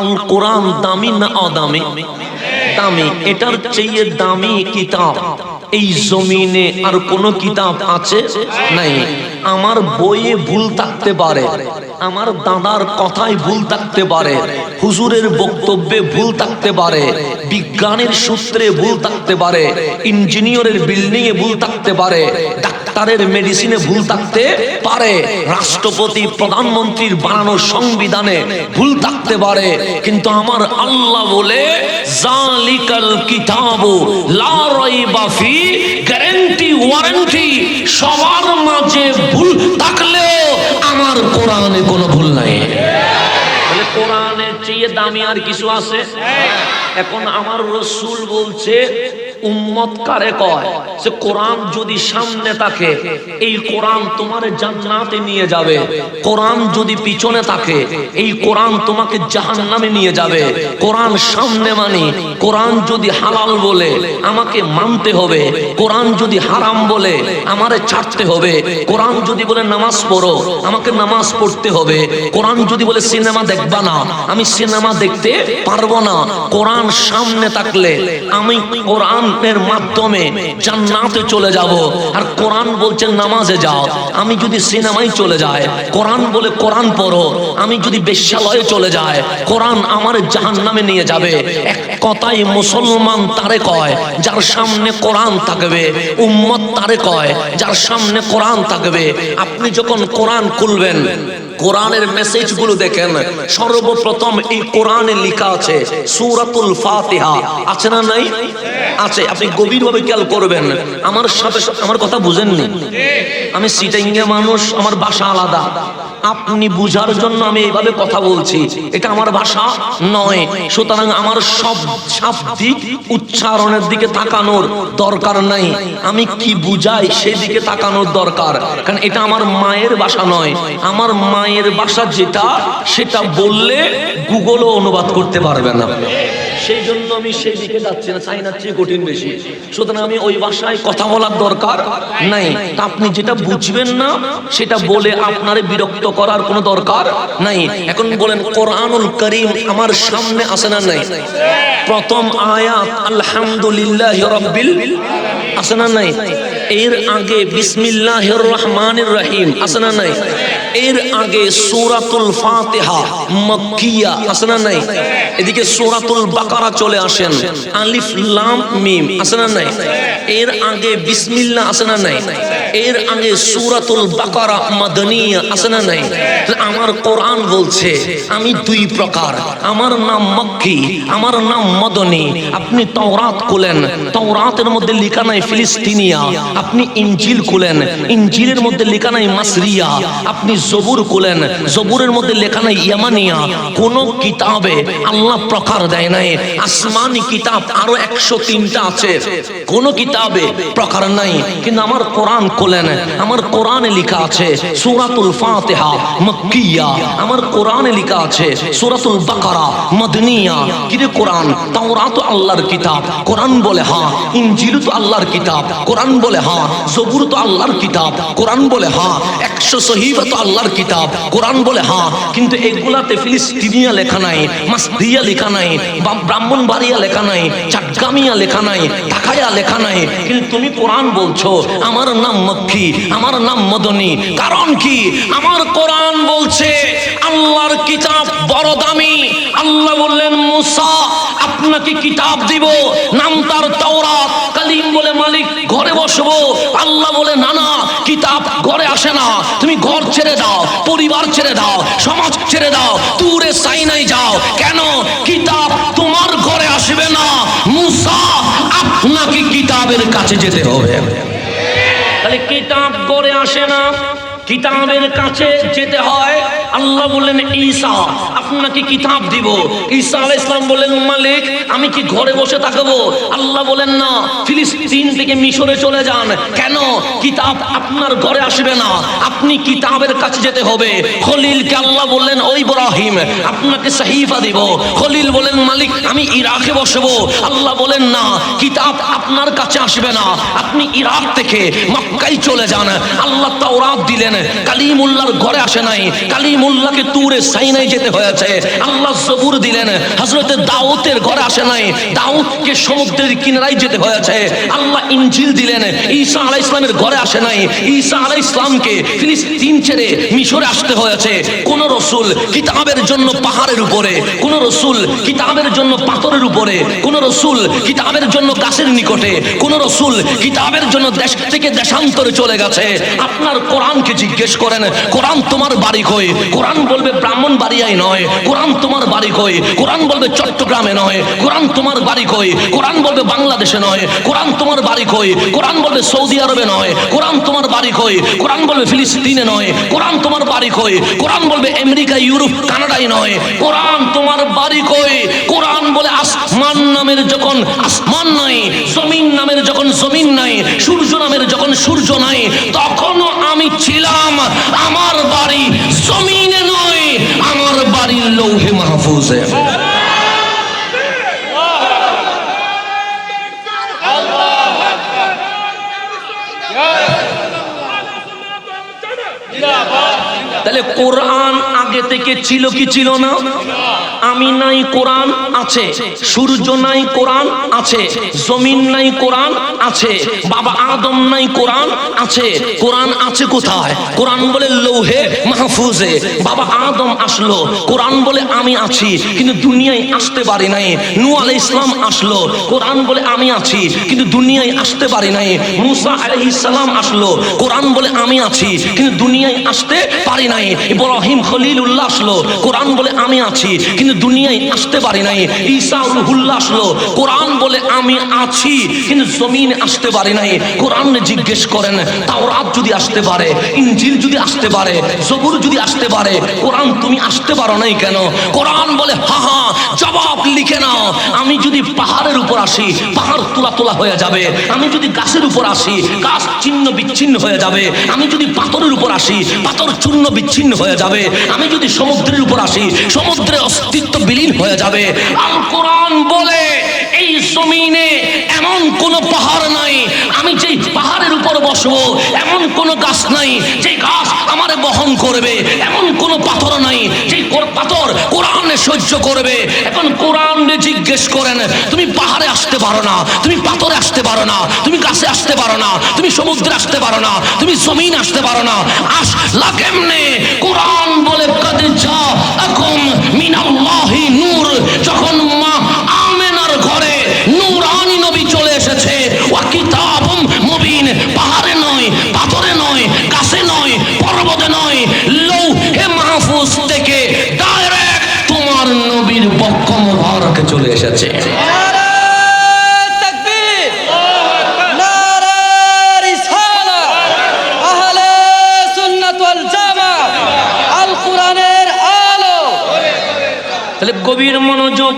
আল কোরআন দামি না অদামি? দামি। এটার চেয়ে দামি কিতাব এই জমিনে আর কোন কিতাব আছে? নাই। আমার বইয়ে ভুল থাকতে পারে, আমার দাদার কথায় ভুল থাকতে পারে, হুজুরের বক্তব্যে ভুল থাকতে পারে, বিজ্ঞানের সূত্রে ভুল থাকতে পারে, ইঞ্জিনিয়ারের বিল্ডিং এ ভুল থাকতে পারে, ডাক্তারের মেডিসিনে ভুল থাকতে পারে, রাষ্ট্রপতি প্রধানমন্ত্রীর বানানো সংবিধানে ভুল থাকতে পারে, কিন্তু আমার আল্লাহ বলে জালিকাল কিতাবু লা রাইবা ফি, গ্যারান্টি ওয়ারেন্টি সবার মাঝে ভুল থাকলেও আমার কোরআনে কোনো ভুল নাই। বলে কোরআনের চেয়ে দামি আর কিছু আছে? এখন আমার রাসূল বলছে উম্মত কারে কয়? সে কোরআন যদি সামনে থাকে এই কোরআন তোমার জান্নাতে নিয়ে যাবে, কোরআন যদি পিছনে থাকে এই কোরআন তোমাকে জাহান্নামে নিয়ে যাবে। কোরআন সামনে মানে কোরআন যদি হালাল বলে আমাকে মানতে হবে, কোরআন যদি হারাম বলে আমারে ছাড়তে হবে, কোরআন যদি বলে নামাজ পড়ো আমাকে নামাজ পড়তে হবে, কোরআন যদি বলে সিনেমা দেখবা না আমি সিনেমা দেখতে পারবো না। কোরআন সামনে থাকলে আমি কোরআন এর মাধ্যমে জান্নাতে চলে যাব। আর কোরআন বলছে নামাজে যাও, আমি যদি সিনেমায় চলে যায় কোরআন বলে কোরআন পড়ো, আমি যদি বেশ্যালয়ে চলে যায় কোরআন আমার জাহান্নামে নিয়ে যাবে। এক কথায় মুসলমান তারে কয় যার সামনে কোরআন থাকবে, উম্মত তারে কয় যার সামনে কোরআন থাকবে। আপনি যখন কোরআন খুলবেন কোরআনের মেসেজ গুলো দেখেন, সর্বপ্রথম এই কোরআনে লেখা আছে সূরাতুল ফাতিহা, আছে না নাই? আছে। আপনি গভীরভাবে খেয়াল করবেন, আমার সাথে আমার কথা বুঝেননি, আমি সিটাইঙ্গা মানুষ, আমার ভাষা আলাদা, আপনি বুঝার জন্য আমি এইভাবে কথা বলছি, এটা আমার ভাষা নয়। সুতরাং আমার সব শাব্দিক উচ্চারণের দিকে তাকানোর দরকার নাই, আমি কি বুঝাই সেই দিকে তাকানোর দরকার, কারণ এটা আমার মায়ের ভাষা নয়। আমার মায়ের ভাষা যেটা সেটা বললে গুগলও অনুবাদ করতে পারবে না, সেই জন্য আমি সেই দিকে যাচ্ছি না, চাইনার চেয়ে কঠিন বেশি। সুতরাং আমি ওই ভাষায় কথা বলার দরকার নাই। আপনি যেটা বুঝবেন না সেটা বলে আপনারে বিরক্ত করার কোনো দরকার নাই। এখন বলেন কোরআনুল কারীম আমার সামনে আছে না নাই? প্রথম আয়াত আলহামদুলিল্লাহি রাব্বিল, আছে না নাই? এর আগে বিসমিল্লাহির রহমানির রহিম, আছে না নাই? এর আগে সূরাতুল ফাতিহা মক্কিয়া, আছে না নাই? এদিকে সূরাতুল বাকারা চলে আসেন, আলিফ লাম মিম, আছে না নাই? এর আগে বিসমিল্লাহ, আছে না নাই? এর আগে সূরাতুল বাকারা মাদানিয়া, আছে না নাই? আমার কোরআন বলছে আমি দুই প্রকার, আমার নাম মক্কি, আমার নাম মদনী। আপনি তাওরাত খুলেন, তাওরাতের মধ্যে লেখা নাই ফিলিস্তিনিয়া। আপনি ইনজিল খুলেন, ইনজিলের মধ্যে লেখা নাই মাসরিয়া। আপনি জবুর খুলেন, জবুরের মধ্যে লেখা নাই ইয়ামানিয়া। কোন কিতাবে আল্লাহ প্রকার দেয় নাই। আসমানি কিতাব আরো 103টা আছে, কোন কিতাবে প্রকার নাই। কিন্তু আমার কোরআন খুলেন, আমার কোরআনে লেখা আছে সূরাতুল ফাতিহা মক্কিয়া, আমার কোরআনে লেখা আছে সূরাতুল বাকারা মাদনিয়া। কিরে কোরআন, তাওরাত তো আল্লাহর কিতাব, কোরআন বলে হ্যাঁ। ইনজিল তো আল্লাহর কিতাব, কোরআন বলে হ্যাঁ। জবুর তো আল্লাহর কিতাব, কোরআন বলে হ্যাঁ। 100 সহিফা তো আল্লাহর কিতাব, কোরআন বলে হ্যাঁ। কিন্তু এগুলাতে ফিলিস্তিনিয়া লেখা নাই, মাসদিয়া লেখা নাই, ব্রাহ্মণবাড়িয়া লেখা নাই, চাটগামিয়া লেখা নাই, ঢাকায়া লেখা নাই। কিন্তু তুমি কোরআন বলছো আমার নাম মক্কি, আমার নাম মদনী। কারণ কি? আমার কোরআন বলছে আল্লাহর কিতাব বড় দামি। আল্লাহ বললেন মুসা আপনাকে কিতাব দিব, নাম তার তাওরাত। কালিম বলে মালিক ঘরে বসবো, আল্লাহ বলে না না, কিতাব ঘরে আসে না। তুমি ঘর ছেড়ে দাও, পরিবার ছেড়ে দাও, সমাজ ছেড়ে দাও, দূরে সাইনাই যাও। কেন? কিতাব তোমার ঘরে আসবে না, মুসা আপনাকে কিতাবের কাছে যেতে হবে। তাহলে কিতাব ঘরে আসে না, কিতাবের কাছে যেতে হয়। আল্লাহ বললেন ঈসা আপনাকে কিতাব দিব। ঈসা আলাইহিস সালাম বললেন মালিক আমি কি ঘরে বসে থাকবো? আল্লাহ বলেন না, ফিলিস্তিন থেকে মিশরে চলে যান। কেন? কিতাব আপনার ঘরে আসবে না, আপনি কিতাবের কাছে যেতে হবে। খলিলকে আল্লাহ বললেন ও ইব্রাহিম আপনাকে সাহিফা দিব। খলিল বলেন মালিক আমি ইরাকে বসবো। আল্লাহ বলেন না, কিতাব আপনার কাছে আসবে না, আপনি ইরাক থেকে মক্কায় চলে যান। আল্লাহ তাওরাত দিলেন, কালিমুল্লাহর ঘরে আসে নাই, কালিম কালিমুল্লাহকে তুরে সাইনাই যেতে হয়েছে। আল্লাহ জবুর দিলেন, হযরতে দাউদের ঘরে আসে নাই, দাউদকে সমুদ্রের কিনারায় যেতে হয়েছে। আল্লাহ ইনজিল দিলেন, ঈসা আলাইহিস সালামের ঘরে আসে নাই, ঈসা আলাইহিস সালামকে ফিলিস্তিন ছেড়ে মিশরে আসতে হয়েছে। কোন রাসূল কিতাবের জন্য পাহাড়ের উপরে, কোন রাসূল কিতাবের জন্য পাথরের উপরে, কোন রাসূল কিতাবের জন্য গাছের নিকটে, কোন রাসূল কিতাবের জন্য দেশ থেকে দেশান্তরে চলে গেছে। আপনার কোরআনকে জিজ্ঞেস করেন, কোরআন তোমার বাড়ি কই? কোরআন বলবে ব্রাহ্মণবাড়িয়ায় নয়। কোরআন তোমার বাড়ি কই? কোরআন বলবে চট্টগ্রামে নয়। কোরআন তোমার বাড়ি কই? কোরআন বলবে বাংলাদেশে নয়। কোরআন তোমার বাড়ি কই? কোরআন বলবে সৌদি আরবে নয়। কোরআন তোমার বাড়ি কই? কোরআন বলবে ফিলিস্তিনে নয়। কোরআন তোমার বাড়ি কই? কোরআন বলবে আমেরিকা, ইউরোপ, কানাডায় নয়। কোরআন তোমার বাড়ি কই? কোরআন বলে আসমান নামের যখন আসমান নাই, জমিন নামের যখন জমিন নাই, সূর্য নামের যখন সূর্য নাই, তখনও আমি ছিলাম। আমার বাড়ি জমিনে নয়, আমার বাড়ি লৌহে মাহফুজে। তাহলে কোরআন আগে থেকে ছিল কি ছিল না? আমি নাই কোরআন আছে, সূর্য নাই কোরআন আছে, জমিন নাই কোরআন আছে, বাবা আদম নাই কোরআন আছে। কোরআন আছে কোথায়? কোরআন বলে লৌহে মাহফুজে। বাবা আদম আসলো, কোরআন বলে আমি আছি, কিন্তু দুনিয়ায় আসতে পারি নাই। নূহ আলাইহিস সালাম আসলো, কোরআন বলে আমি আছি, কিন্তু দুনিয়ায় আসতে পারি নাই। মুসা আলাইহিস সালাম আসলো, কোরআন বলে আমি আছি, কিন্তু দুনিয়ায় আসতে পারি নাই। ইব্রাহিম খলিলুল্লাহ আসলো, কোরআন বলে আমি আছি, কিন্তু দুনিয়ায় আসতে পারি নাই। ঈসা রূহুল্লাহ আসলো, কোরআন বলে আমি আছি, কিন্তু জমিনে আসতে পারি নাই। কোরআনে জিজ্ঞেস করেন, তাওরাত যদি আসতে পারে, ইনজিল যদি আসতে পারে, জবুর যদি আসতে পারে, কোরআন তুমি আসতে পারো নাই কেন? কোরআন বলে হা হা, জবাব লিখে নাও। আমি যদি পাহাড়ের উপর আসি, পাহাড় তোলা তোলা হয়ে যাবে। আমি যদি গাছের উপর আসি, গাছ ছিন্ন বিচ্ছিন্ন হয়ে যাবে। আমি যদি পাথরের উপর আসি, পাথর চূর্ণ বিচ্ছিন্ন হয়ে যাবে। আমি যদি সমুদ্রের উপর আসি, সমুদ্রের অস্তিত্ব বিলীন হয়ে যাবে। আল কোরআন বলে এই জমিনে এমন কোন পাহাড় নাই, আমি যেই পাহাড়ের উপর বসবো এমন কোন গাছ নাই যে গাছ আমারে বহন করবে। এমন কোন পাথর নাই যে পাথর কোরআনে সহ্য করবে। এখন কোরআনে জিজ্ঞেস করেন, তুমি পাহাড়ে আসতে পারো না, তুমি পাথরে আসতে পারো না, তুমি গাছে আসতে পারো না, তুমি সমুদ্রে আসতে পারো না, তুমি জমিন আসতে পারো না, আসলা কেমনে? কোরআন বলে কাদ জাআকুম মিনাল্লাহি নূর। যখন মা আমেনার ঘরে নূরানি নবী চলে এসেছে, ওয়া কিতাবুম মুবিন। পাহাড়ে নয়, পাথরে নয়, গাছে নয়, পর্বতে নয়, লৌহে মাহফুজ থেকে ডাইরেক্ট তোমার নবীর বক্ষ মোবারকে চলে এসেছে। তাহলে গভীর মনোযোগ,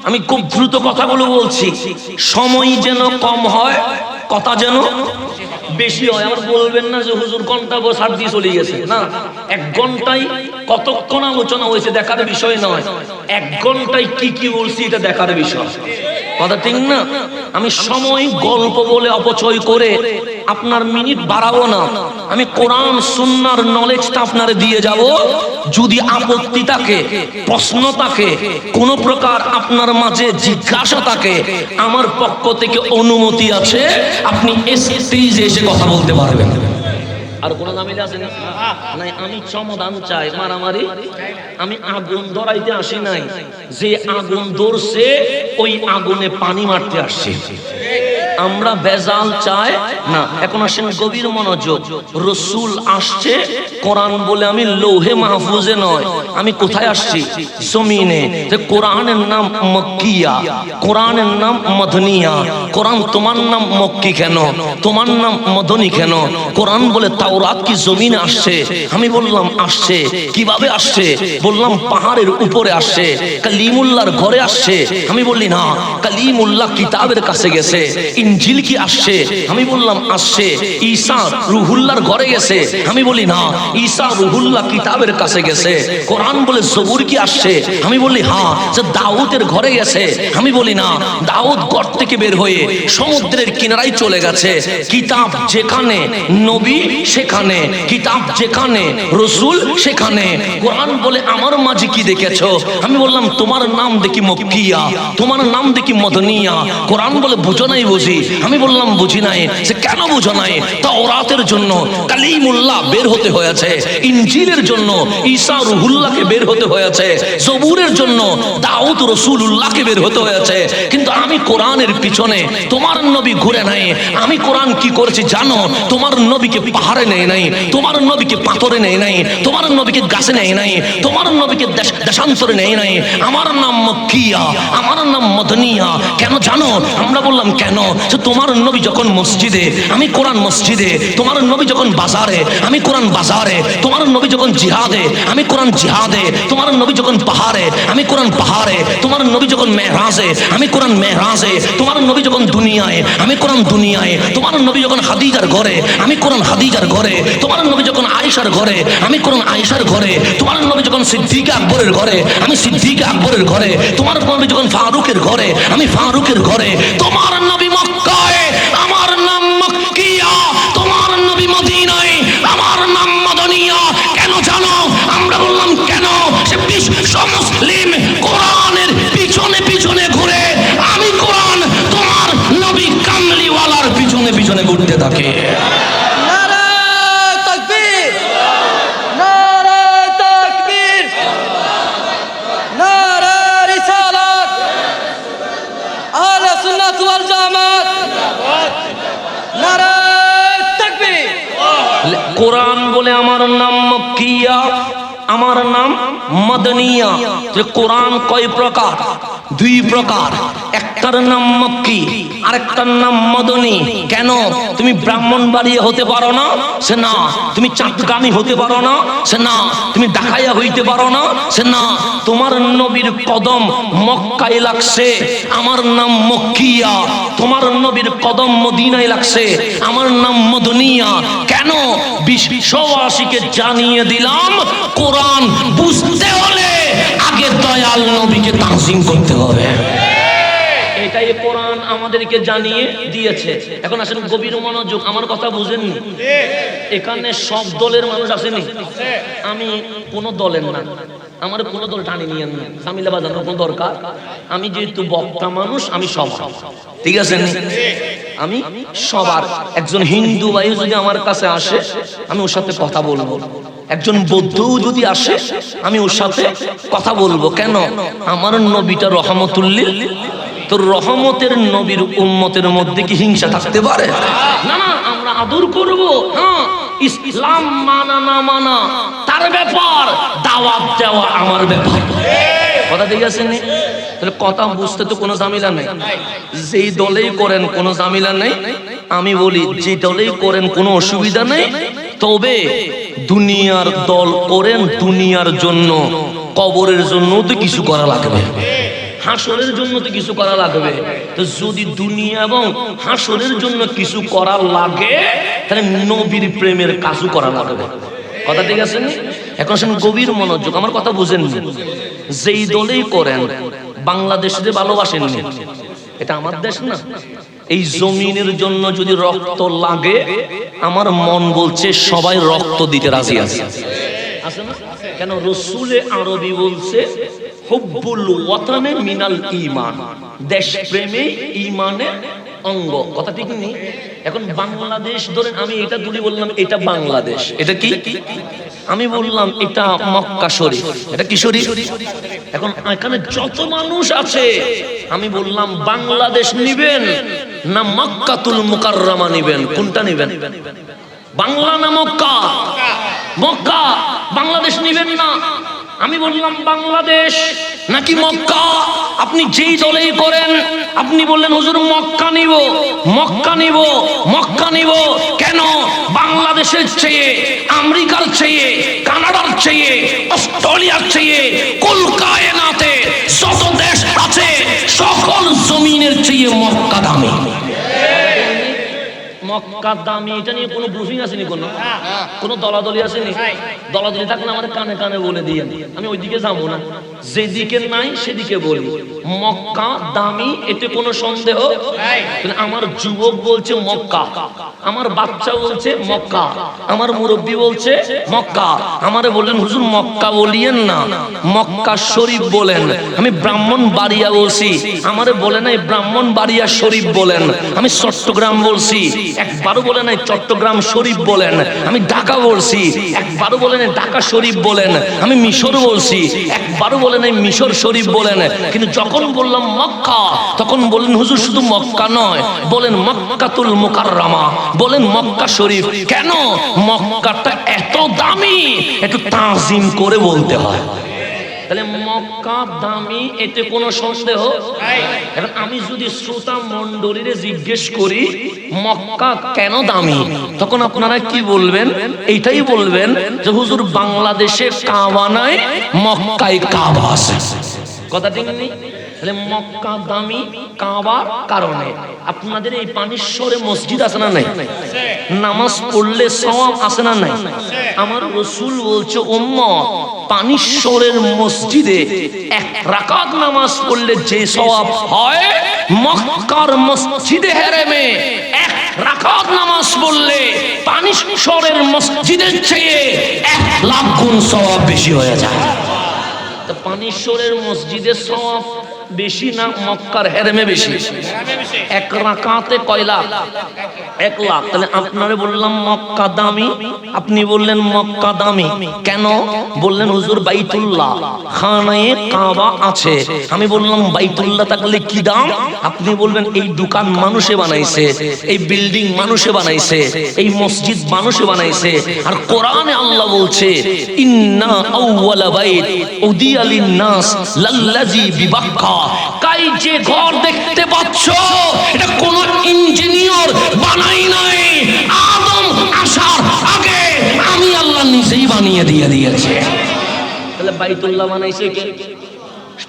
আমি খুব দ্রুত কথাগুলো বলছি, সময় যেন কম হয়, কথা যেন বেশি হয়। আমার বলবেন না যে হুজুর ঘন্টা বসার দিয়ে চলে গেছে, না। 1 ঘন্টায় কতক্ষণ আলোচনা হয়েছে দেখার বিষয় নয়, 1 ঘন্টায় কি কি বলছি এটা দেখার বিষয়। কথা ঠিক না? আমি সময় গল্প বলে অপচয় করে আপনার মিনিট বাড়াবো না। আমি কোরআন সুন্নাহর নলেজটা আপনারে দিয়ে যাব। যদি আপত্তি থাকে, প্রশ্ন থাকে, কোন প্রকার আপনার মাঝে জিজ্ঞাসা থাকে, আমার পক্ষ থেকে অনুমতি আছে, আপনি স্টেজে এসে কথা বলতে পারবেন। আর কোন ঝামেলা আছে না? নাই, আমি সমাধান চাই, মারামারি। আমি আগুন ধরাইতে আসি নাই, যে আগুন ধরছে ওই আগুনে পানি মারতে আসছি। আমরা বেজাল চাই না। এখন আসেন গভীর মনোযোগ, রসুল আসছে কোরআন বলে আমি লৌহে মাহফুজে নয়, আমি কোথায় আসছি? জমিনে। যে কোরআনের নাম মক্কিয়া, কোরআনের নাম মদনিয়া। কোরআন তোমার নাম মক্কি কেন? তোমার নাম মদনী কেন? কোরআন বলে তাওরাত কি জমিনে আসছে? আমি বললাম আসছে। কিভাবে আসছে? বললাম পাহাড়ের উপরে আসছে, কালিমুল্লাহর ঘরে আসছে। আমি বললি না, কালিমুল্লাহ কিতাবের কাছে গেছে, ইনজিল কি আসছে? আমি বললাম আসছে। ঈসা রুহুল্লাহর ঘরে গেছে? আমি বলি না, ঈসা রুহুল্লাহ কিতাবের কাছে গেছে। কোরআন বলে জবুর কি আসছে? আমি বলি হ্যাঁ। যে দাউদের ঘরে গেছে? আমি বলি না, দাউদ ঘর থেকে বের হয়ে সমুদ্রের কিনারায় চলে গেছে। কিতাব যেখানে, নবী সেখানে, কিতাব যেখানে, রসুল সেখানে। কোরআন বলে আমার মাঝে কি দেখেছো? আমি বললাম তোমার নাম দেখি মক্কিয়া, তোমার নাম দেখি মদনিয়া। কোরআন বলে বুঝো নাই বুঝি? আমি বললাম বুঝি নাই। সে কেন বুঝো নাই? তাওরাতের জন্য কালিমুল্লাহ বের হতে হয়েছে, ইনজিলের জন্য ঈসা রুহুল্লাহকে বের হতে হয়েছে, জবুরের জন্য দাউদ রসুলুল্লাহকে বের হতে হয়েছে। কিন্তু আমি কোরআনের পিছনে, তোমার নবী ঘুরে নাই। আমি কোরআন কি করেছি জানো? তোমার নবীকে পাহাড়ে নেয় নাই, তোমার নবীকে পাথরে নেয় নাই, তোমার নবীকে গাছে নেয় নাই, তোমার নবীকে দেশান্তরে নেয় নাই। আমার নাম মক্কিয়া, আমার নাম মদনিয়া। কেন জানো? আমরা বললাম কেন? যে তোমার নবী যখন মসজিদে, আমি কোরআন মসজিদে। তোমার নবী যখন বাজারে, আমি কোরআন বাজারে। তোমার নবী যখন জিহাদে, আমি কোরআন জিহাদে। তোমার নবী যখন পাহাড়ে, আমি কোরআন পাহাড়ে। তোমার নবী যখন মেহরাজে, আমি কোরআন মেহরাজে। তোমার নবী যখন দুনিয়ায়, আমি কোরআন দুনিয়ায়। তোমার নবী যখন হাদিজার ঘরে, আমি কোরআন হাদিজার ঘরে। তোমার নবী যখন আয়েশার ঘরে, আমি কোরআন আয়েশার ঘরে। তোমার নবী যখন সিদ্দিক আকবরের ঘরে, আমি সিদ্দিক আকবরের ঘরে। তোমার নবী যখন ফারুকের ঘরে, আমি ফারুকের ঘরে। তোমার নবী মক্কায়, আমার নাম মক্কিয়া। তোমার নবী মদিনায়, আমার নাম মদনিয়া। কেন জানো? আমরা বললাম কেন? সে বিশ্ব মুসলিম কোরআনের পিছনে পিছনে ঘুরে, আমি কোরআন তোমার নবী কামলিওয়ালার পিছনে পিছনে ঘুরতে থাকে। কোরআন বলে আমার নাম মক্কিয়া, আমার নাম মদনিয়া। কোরআন কয় প্রকার? দুই প্রকার। একটার নাম মক্কি, আরেকটার নাম মদনী। কেন? তুমি ব্রাহ্মণবাড়িয়া হতে পারো না? সে না। তুমি চাঁদগামী হতে পারো না? সে না। তুমি ডাকাইয়া হইতে পারো না? সে না। তোমার নবীর কদম মক্কায় লাগছে, আমার নাম মক্কিয়া। তোমার নবীর কদম মদিনায় লাগছে, আমার নাম মদনিয়া। কেন? বিশ্ববাসীকে জানিয়ে দিলাম, কোরআন বুঝতে হলে আগে দয়াল নবীকে তাজিম করতে হবে। এটাই কোরআন আমাদেরকে জানিয়ে দিয়েছে। এখন আসেন গভীর মনোযোগ, আমার কথা বুঝেননি? এখানে সব দলের মানুষ আসেনি। আমি কোন দলের না, আমার কোন দল টানি নিয়ে না, জামিলা বাজানোর কোন দরকার। আমি যেহেতু বক্তা মানুষ, আমি সব, ঠিক আছে? আমি সবার। একজন হিন্দু ভাই যদি আমার কাছে আসে, আমি ওর সাথে কথা বলবো। একজন বৌদ্ধও যদি আসে, আমি ওর সাথে কথা বলবো। কেন? আমার নবীটা রহমতুল্লিল। তো রহমতের নবীর উম্মতের মধ্যে কি হিংসা থাকতে পারে? না না, আমরা আদর করব। হ্যাঁ, ইসলাম মানা না মানা তার ব্যাপার, দাওয়াত দেওয়া আমার ব্যাপার। কথা ঠিক আছে? তাহলে কথা বুঝতে তো কোনো ঝামেলা নেই। যেই দলেই করেন কোনো ঝামেলা নেই। আমি বলি যে দলেই করেন কোনো অসুবিধা নেই, তবে দুনিয়ার দল করেন দুনিয়ার জন্য, কবরের জন্য তো কিছু করা লাগবে, হাসরের জন্য তো কিছু করা লাগবে। তো যদি দুনিয়া এবং হাসরের জন্য কিছু করা লাগে, তাহলে নবীর প্রেমের কাজও করা লাগবে। কথা ঠিক আছে? এখন আসেন গভীর মনোযোগ, আমার কথা বুঝেন। যেই দলেই করেন, বাংলাদেশে ভালোবাসেননি, এটা আমার দেশ না। এই জমিনের জন্য যদি রক্ত লাগে, আমার মন বলছে সবাই রক্ত দিতে রাজি আছে। কেন? রসুলে আরবি বলছে হুব্বুল ওয়াতানে মিনাল ঈমান, দেশ প্রেমে ঈমানের অঙ্গ। কথা ঠিক নেই? এখন বাংলাদেশ ধরেন, আমি এটা তুলি বললাম এটা বাংলাদেশ, এটা কি? আমি বললাম এটা মক্কা শরীফ, এটা কি শরীফ? এখন এখানে যত মানুষ আছে, আমি বললাম বাংলাদেশ নিবেন না মক্কাতুল মুকাররমা নিবেন? কোনটা নিবেন? বাংলা না মক্কা? মক্কা। বাংলাদেশ নিবেন না। আমি বললাম বাংলাদেশ নাকি মক্কা? আপনি যেই দলেই করেন, আপনি বললেন হুজুর মক্কা নিব, মক্কা নিব, মক্কা নিব। কেন? বাংলাদেশের চেয়ে, আমেরিকার চেয়ে, কানাডার চেয়ে, অস্ট্রেলিয়ার চেয়ে, কুল কায়নাতে যত দেশ আছে সকল জমিনের চেয়ে মক্কা দামি। মক্কা দামি এটা নিয়ে কোনো ব্রিফিং আসেনি, কোনো দলাদলি আসেনি? দলাদলি থাকলে আমাদের কানে কানে বলে দিয়ে, আমি ওইদিকে যাবো না, যেদিকে নাই সেদিকে বলি। মক্কা দামি এতে কোনো সন্দেহ? আমার যুবক বলছে মক্কা, আমার বাচ্চা বলছে মক্কা, আমার মুরব্বী বলছে মক্কা। আমারে বললেন হুজুর মক্কা বলিয়েন না, মক্কা শরীফ বলেন। আমি ব্রাহ্মণবাড়িয়া বলছি, আমারে বলে নাই ব্রাহ্মণবাড়িয়া শরীফ বলেন। আমি চট্টগ্রাম বলছি, একবারও বলে নাই চট্টগ্রাম শরীফ বলেন। আমি ঢাকা বলছি, একবারও বলে নাই ঢাকা শরীফ বলেন। আমি মিশর বলছি, একবারও বলে নাই মিশর শরীফ বলেন। কিন্তু যখন বললাম মক্কা, তখন বললেন হুজুর শুধু মক্কা নয়, বলেন মক্কাতুল মুকাররমা, বলেন মক্কা শরীফ। কেন? মক্কাটা এত দামি, একটু তাজিম করে বলতে হয়। তাহলে মক্কা দামি এতে কোনো সন্দেহ? এখন আমি যদি শ্রোতা মণ্ডলীরে জিজ্ঞেস করি মক্কা কেন দামি, তখন আপনারা কি বলবেন? এইটাই বলবেন যে হুজুর বাংলাদেশে কাবা নাই, মক্কায় কাবা আছে। কথা ঠিক নেই? তাহলে মক্কা দামি কাবার কারণে। আপনাদের এই পানিশ্বরে মসজিদ আছে না নাই? নামাজ পড়লে সওয়াব আছে না নাই? আমার রাসূল বলছে উম্মত, পানিশ্বরের মসজিদে এক রাকাত নামাজ পড়লে যে সওয়াব হয়, মক্কার মসজিদে হেরেমে এক রাকাত নামাজ পড়লে পানিশ্বরের মসজিদের চেয়ে 1,00,000 গুণ সওয়াব বেশি হয়ে যায়। তো পানিশ্বরের মসজিদের সওয়াব বেশি না মক্কার হেরেমে বেশি? এক রাকাতে কয় লাখ? 1 লাখ। তাহলে আপনারে বললাম মক্কা দামি, আপনি বললেন মক্কা দামি কেন? বললেন হুজুর বাইতুল্লাহ খানায়ে কাবা আছে। আমি বললাম বাইতুল্লাহ থাকলে কি দাম? আপনি বলবেন এই দোকান মানুষে বানাইছে, এই বিল্ডিং মানুষে বানাইছে, এই মসজিদ মানুষে বানাইছে। আর কোরআনে আল্লাহ বলছে ইন্না আউওয়ালা বাইত উদিয়া লিন-নাস লাল্লাযী বিবাক্কা। কাই যে ঘর দেখতে পাচ্ছ এটা কোন ইঞ্জিনিয়ার বানাই নাই, আদম আসার আগে আমি আল্লাহ নিজেই বানিয়ে দিয়েছে। তাহলে বাইতুল্লাহ বানাইছে কে?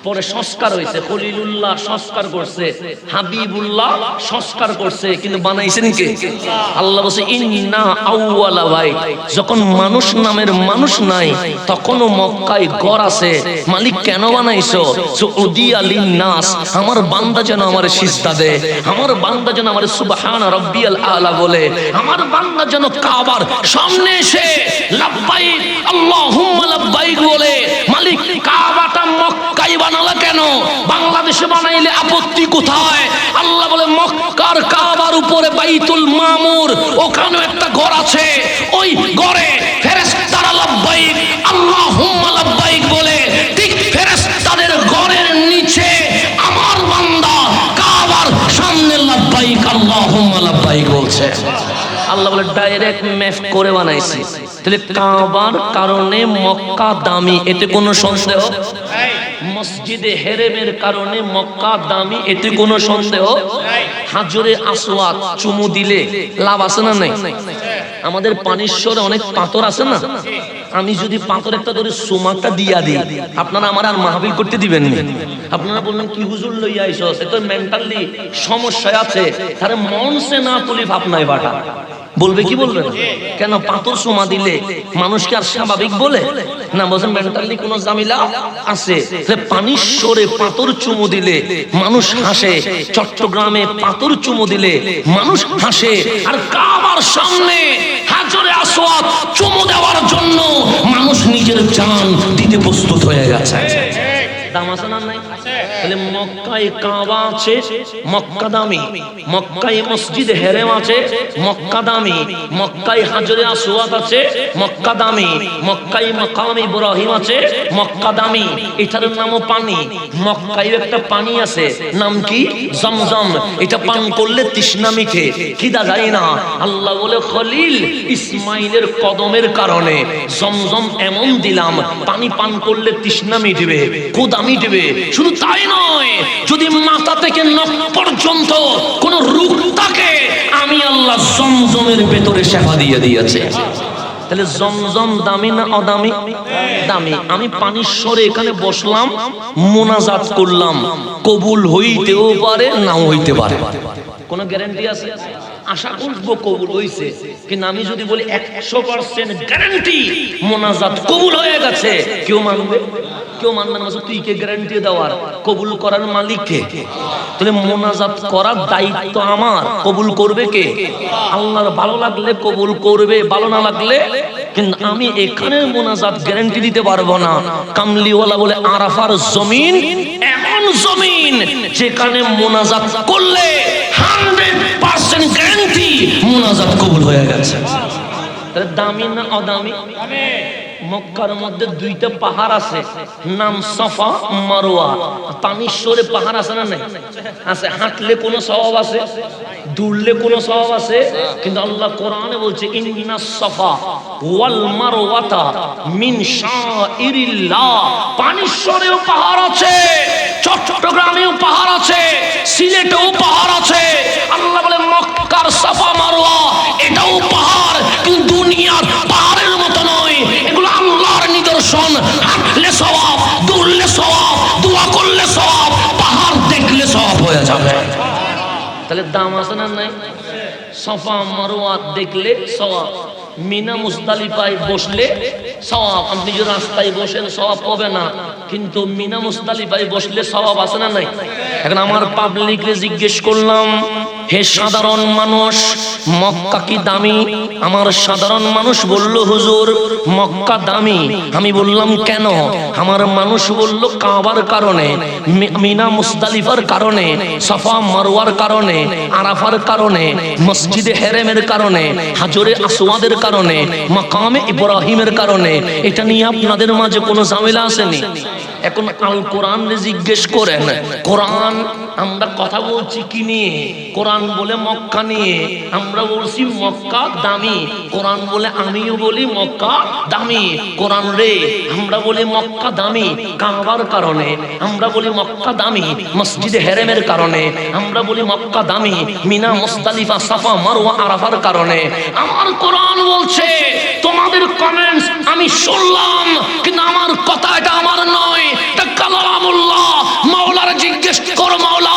পরে সংস্কার হয়েছে, খলিলুল্লাহ সংস্কার করছে, হাবিবুল্লাহ সংস্কার করছে, কিন্তু বানাইছেন কে? আল্লাহ বলছে ইন্না আউওয়ালা বাইত। যখন মানুষ নামের মানুষ নাই তখনও মক্কায় ঘর আছে। মালিক কেন বানাইছো? উদিয়া লিন-নাস, আমার বান্দা যেন আমারে সিজদা দেয়, আমার বান্দা যেন আমারে সুবহানা রাব্বিয়াল আলা বলে, আমার বান্দা যেন কাবার সামনে এসে লাব্বাইক আল্লাহুম্মা লাব্বাইক বলে। মালিক কাবাটা মক্কায় বানালা কেন? বাংলাদেশে বানাইলে আপত্তি কোথায়? আল্লাহ বলে মক্কার কাবার উপরে বাইতুল মামুর, ওখানে একটা ঘর আছে, ওই ঘরে ফেরেশতারা লাব্বাইক আল্লাহুম্মা লাব্বাইক বলে। ঠিক ফেরেশতাদের ঘরের নিচে আমার বান্দা কাবার সামনে লাব্বাইক আল্লাহুম্মা লাব্বাইক বলছে। আল্লাহ বলে ডাইরেক্ট ম্যাপ করে বানাইছি। তাহলে কাবার কারণে মক্কা দামি, এতে কোনো সন্দেহ? মসজিদে হেরেমের কারণে মক্কা দামি, এতে কোনো সন্দেহ? হাজরে আসওয়াদ চুমু দিলে লাভ আছে না নাই? আমাদের পানিশ্বরে অনেক পাথর আছে না, আমি যদি পাথর একটা ধরে সুমাটা দিয়া দিই, আপনারা আমার আর মাহফিল করতে দিবেন না। আপনারা বললেন কি হুজুর লইয়া আইছস, এত মেন্টালি সমস্যা আছে, তারে মনসে না তুলি ভাব নাই বাটা বলবে কি বলবে না? কেন? পাথর সুমা দিলে মানুষকে আর স্বাভাবিক বলে না, বলছেন মেন্টালি কোন জামিলা আছে। পানিশ্বরে পাথর চুমু দিলে মানুষ হাসে, চট্টগ্রামে পাথর চুমু দিলে মানুষ হাসে, আর কাবার সামনে হাজরে আসওয়াদ চুমু দেওয়ার জন্য মানুষ নিজের জান দিতে প্রস্তুত হয়ে গেছে। দাম আছে না নাই? তাহলে মক্কায় কাবা আছে, মক্কা দামি। মক্কায় মসজিদ হেরেম আছে, মক্কা দামি। মক্কায় হাজরে আসওয়াদ আছে, মক্কা দামি। মক্কায় মাকাম ইব্রাহিম আছে, মক্কা দামি। এটার নামও পানি। মক্কায় একটা পানি আছে, নাম কি? জমজম। এটা পান করলে তৃষ্ণা মিটে, খিদা যায় না। আল্লাহ বলে খলিল ইসমাইলের কদমের কারণে জমজম এমন দিলাম, পানি পান করলে তৃষ্ণা মিটবে, ক্ষুধা মিটবে। শুধু তাই নয়, যদি মাথা থেকে নখ পর্যন্ত কোন রোগ থাকে, আমি আল্লাহ জমজমের ভেতরে শেফা দিয়ে দিয়েছে। তাহলে জমজম দামি না অদামি? দামি। আমি পানিশ্বরে এখানে বসলাম, মোনাজাত করলাম, কবুল হইতেও পারে নাও হইতে পারে। কোনো গ্যারান্টি আছে? আশা করবো কবুল হইছে, কিন্তু আমি যদি বলি 100% গ্যারান্টি মোনাজাত কবুল হয়ে গেছে, কেউ মানবে? কেউ মানবে না। তুই কে গ্যারান্টি দেওয়ার? কবুল করার মালিক কে? তাহলে মোনাজাত করার দায়িত্ব আমার, কবুল করবে কে? আল্লাহর ভালো লাগলে কবুল করবে, ভালো না লাগলে। কিন্তু আমি এখানে মোনাজাত গ্যারান্টি দিতে পারবো না। কামলিওয়ালা বলে আরাফার জমিন এমন জমিন যেখানে মোনাজাত করলে 100% গ্যারান্টি মোনাজাত কবুল হয়ে গেছে। তাহলে দামি না অদামি? মক্কার মধ্যে দুইটা পাহাড় আছে, নাম সাফা মারওয়া। পানিশ্বরে পাহাড় আছে না নাই? আছে। হাঁটলে কোনো সওয়াব আছে? দৌড়লে কোনো সওয়াব আছে? কিন্তু আল্লাহ কোরআনে বলছে ইন্নাস সাফা ওয়াল মারওয়াতা মিন শাইরিল্লাহ। পানিশ্বরেও পাহাড় আছে, চট্টগ্রামেও পাহাড় আছে, সিলেটেও পাহাড় আছে। আল্লাহ বলে মক্কার সাফা মারওয়া এটাও পাহাড়, কিন্তু দুনিয়ার পাহাড়ের মতো নয়। এগুলো আল্লাহর নিদর্শন। হাঁটলে সওয়াব, দৌড়লে সওয়াব, দোয়া করলে সওয়াব, পাহাড় দেখলে সওয়াব হয়ে যাবে। তাহলে দাম আছে না নাই? সাফা মারওয়া দেখলে সওয়াব, মিনা মুজদালিফায় বসলে সওয়াব। আপনি যদি রাস্তায় বসেন সওয়াব হবে না, কিন্তু মিনা মুজদালিফায় বসলে সওয়াব আছে না নাই? এখন আমার পাবলিকরে জিজ্ঞেস করলাম, হে সাধারণ মানুষ, মক্কা কি দামি? আমার সাধারণ মানুষ বলল হুজুর মক্কা দামি। আমি বললাম কেন? আমার মানুষ বলল কাবার কারণে, মিনা মুজদালিফার কারণে, সাফা মারওয়ার কারণে, আরাফার কারণে, মসজিদে হেরেমের কারণে, হাজরে আসওয়াদের কারণে, মাকামে ইব্রাহিমের কারণে। এটা নিয়ে আপনাদের মাঝে কোনো ঝামেলা আসেনি? এখন আল কোরআন জিজ্ঞেস করেন, কোরআন আমরা কথা বলছি কি নিয়ে? কোরআন বলে মক্কা নিয়ে। আমরা বলছি মক্কা দামি। কোরআন বলে আমিও বলি মক্কা দামি। কোরআন রে আমরা বলি মক্কা দামি কাবার কারণে, আমরা বলি মক্কা দামি মসজিদে হেরেমের কারণে, আমরা বলি মক্কা দামি মিনা মুজদালিফা সাফা মারওয়া আরাফার কারণে। আমার কোরআন বলছে তোমাদের কমেন্টস আমি শুনলাম, কিন্তু আমার কথা এটা আমার নয়, এটা কালামুল্লাহ। মাওলার জিজ্ঞেস করো, মাওলা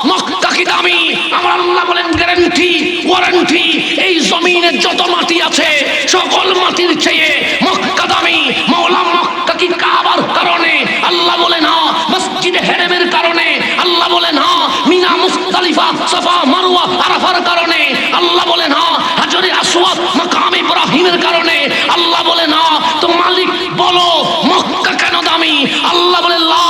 মক্কা কি দামি? আমার আল্লাহ বলেন গ্যারান্টি ওয়ারেন্টি, এই জমিনে যত মাটি আছে সকল মাটির চেয়ে মক্কা দামি। মাওলা মক্কা কি কাবার কারণে? আল্লাহ বলে না। মসজিদে হেরেমের কারণে? আল্লাহ বলে না। মিনা মুজদালিফা সাফা মারওয়া আরাফার কারণে? আল্লাহ বলে না। হাজরে আসওয়াদ মাকাম ইব্রাহিমের কারণে? আল্লাহ বলে না। তো মালিক বলো মক্কা কেন দামি? আল্লাহ বলে লা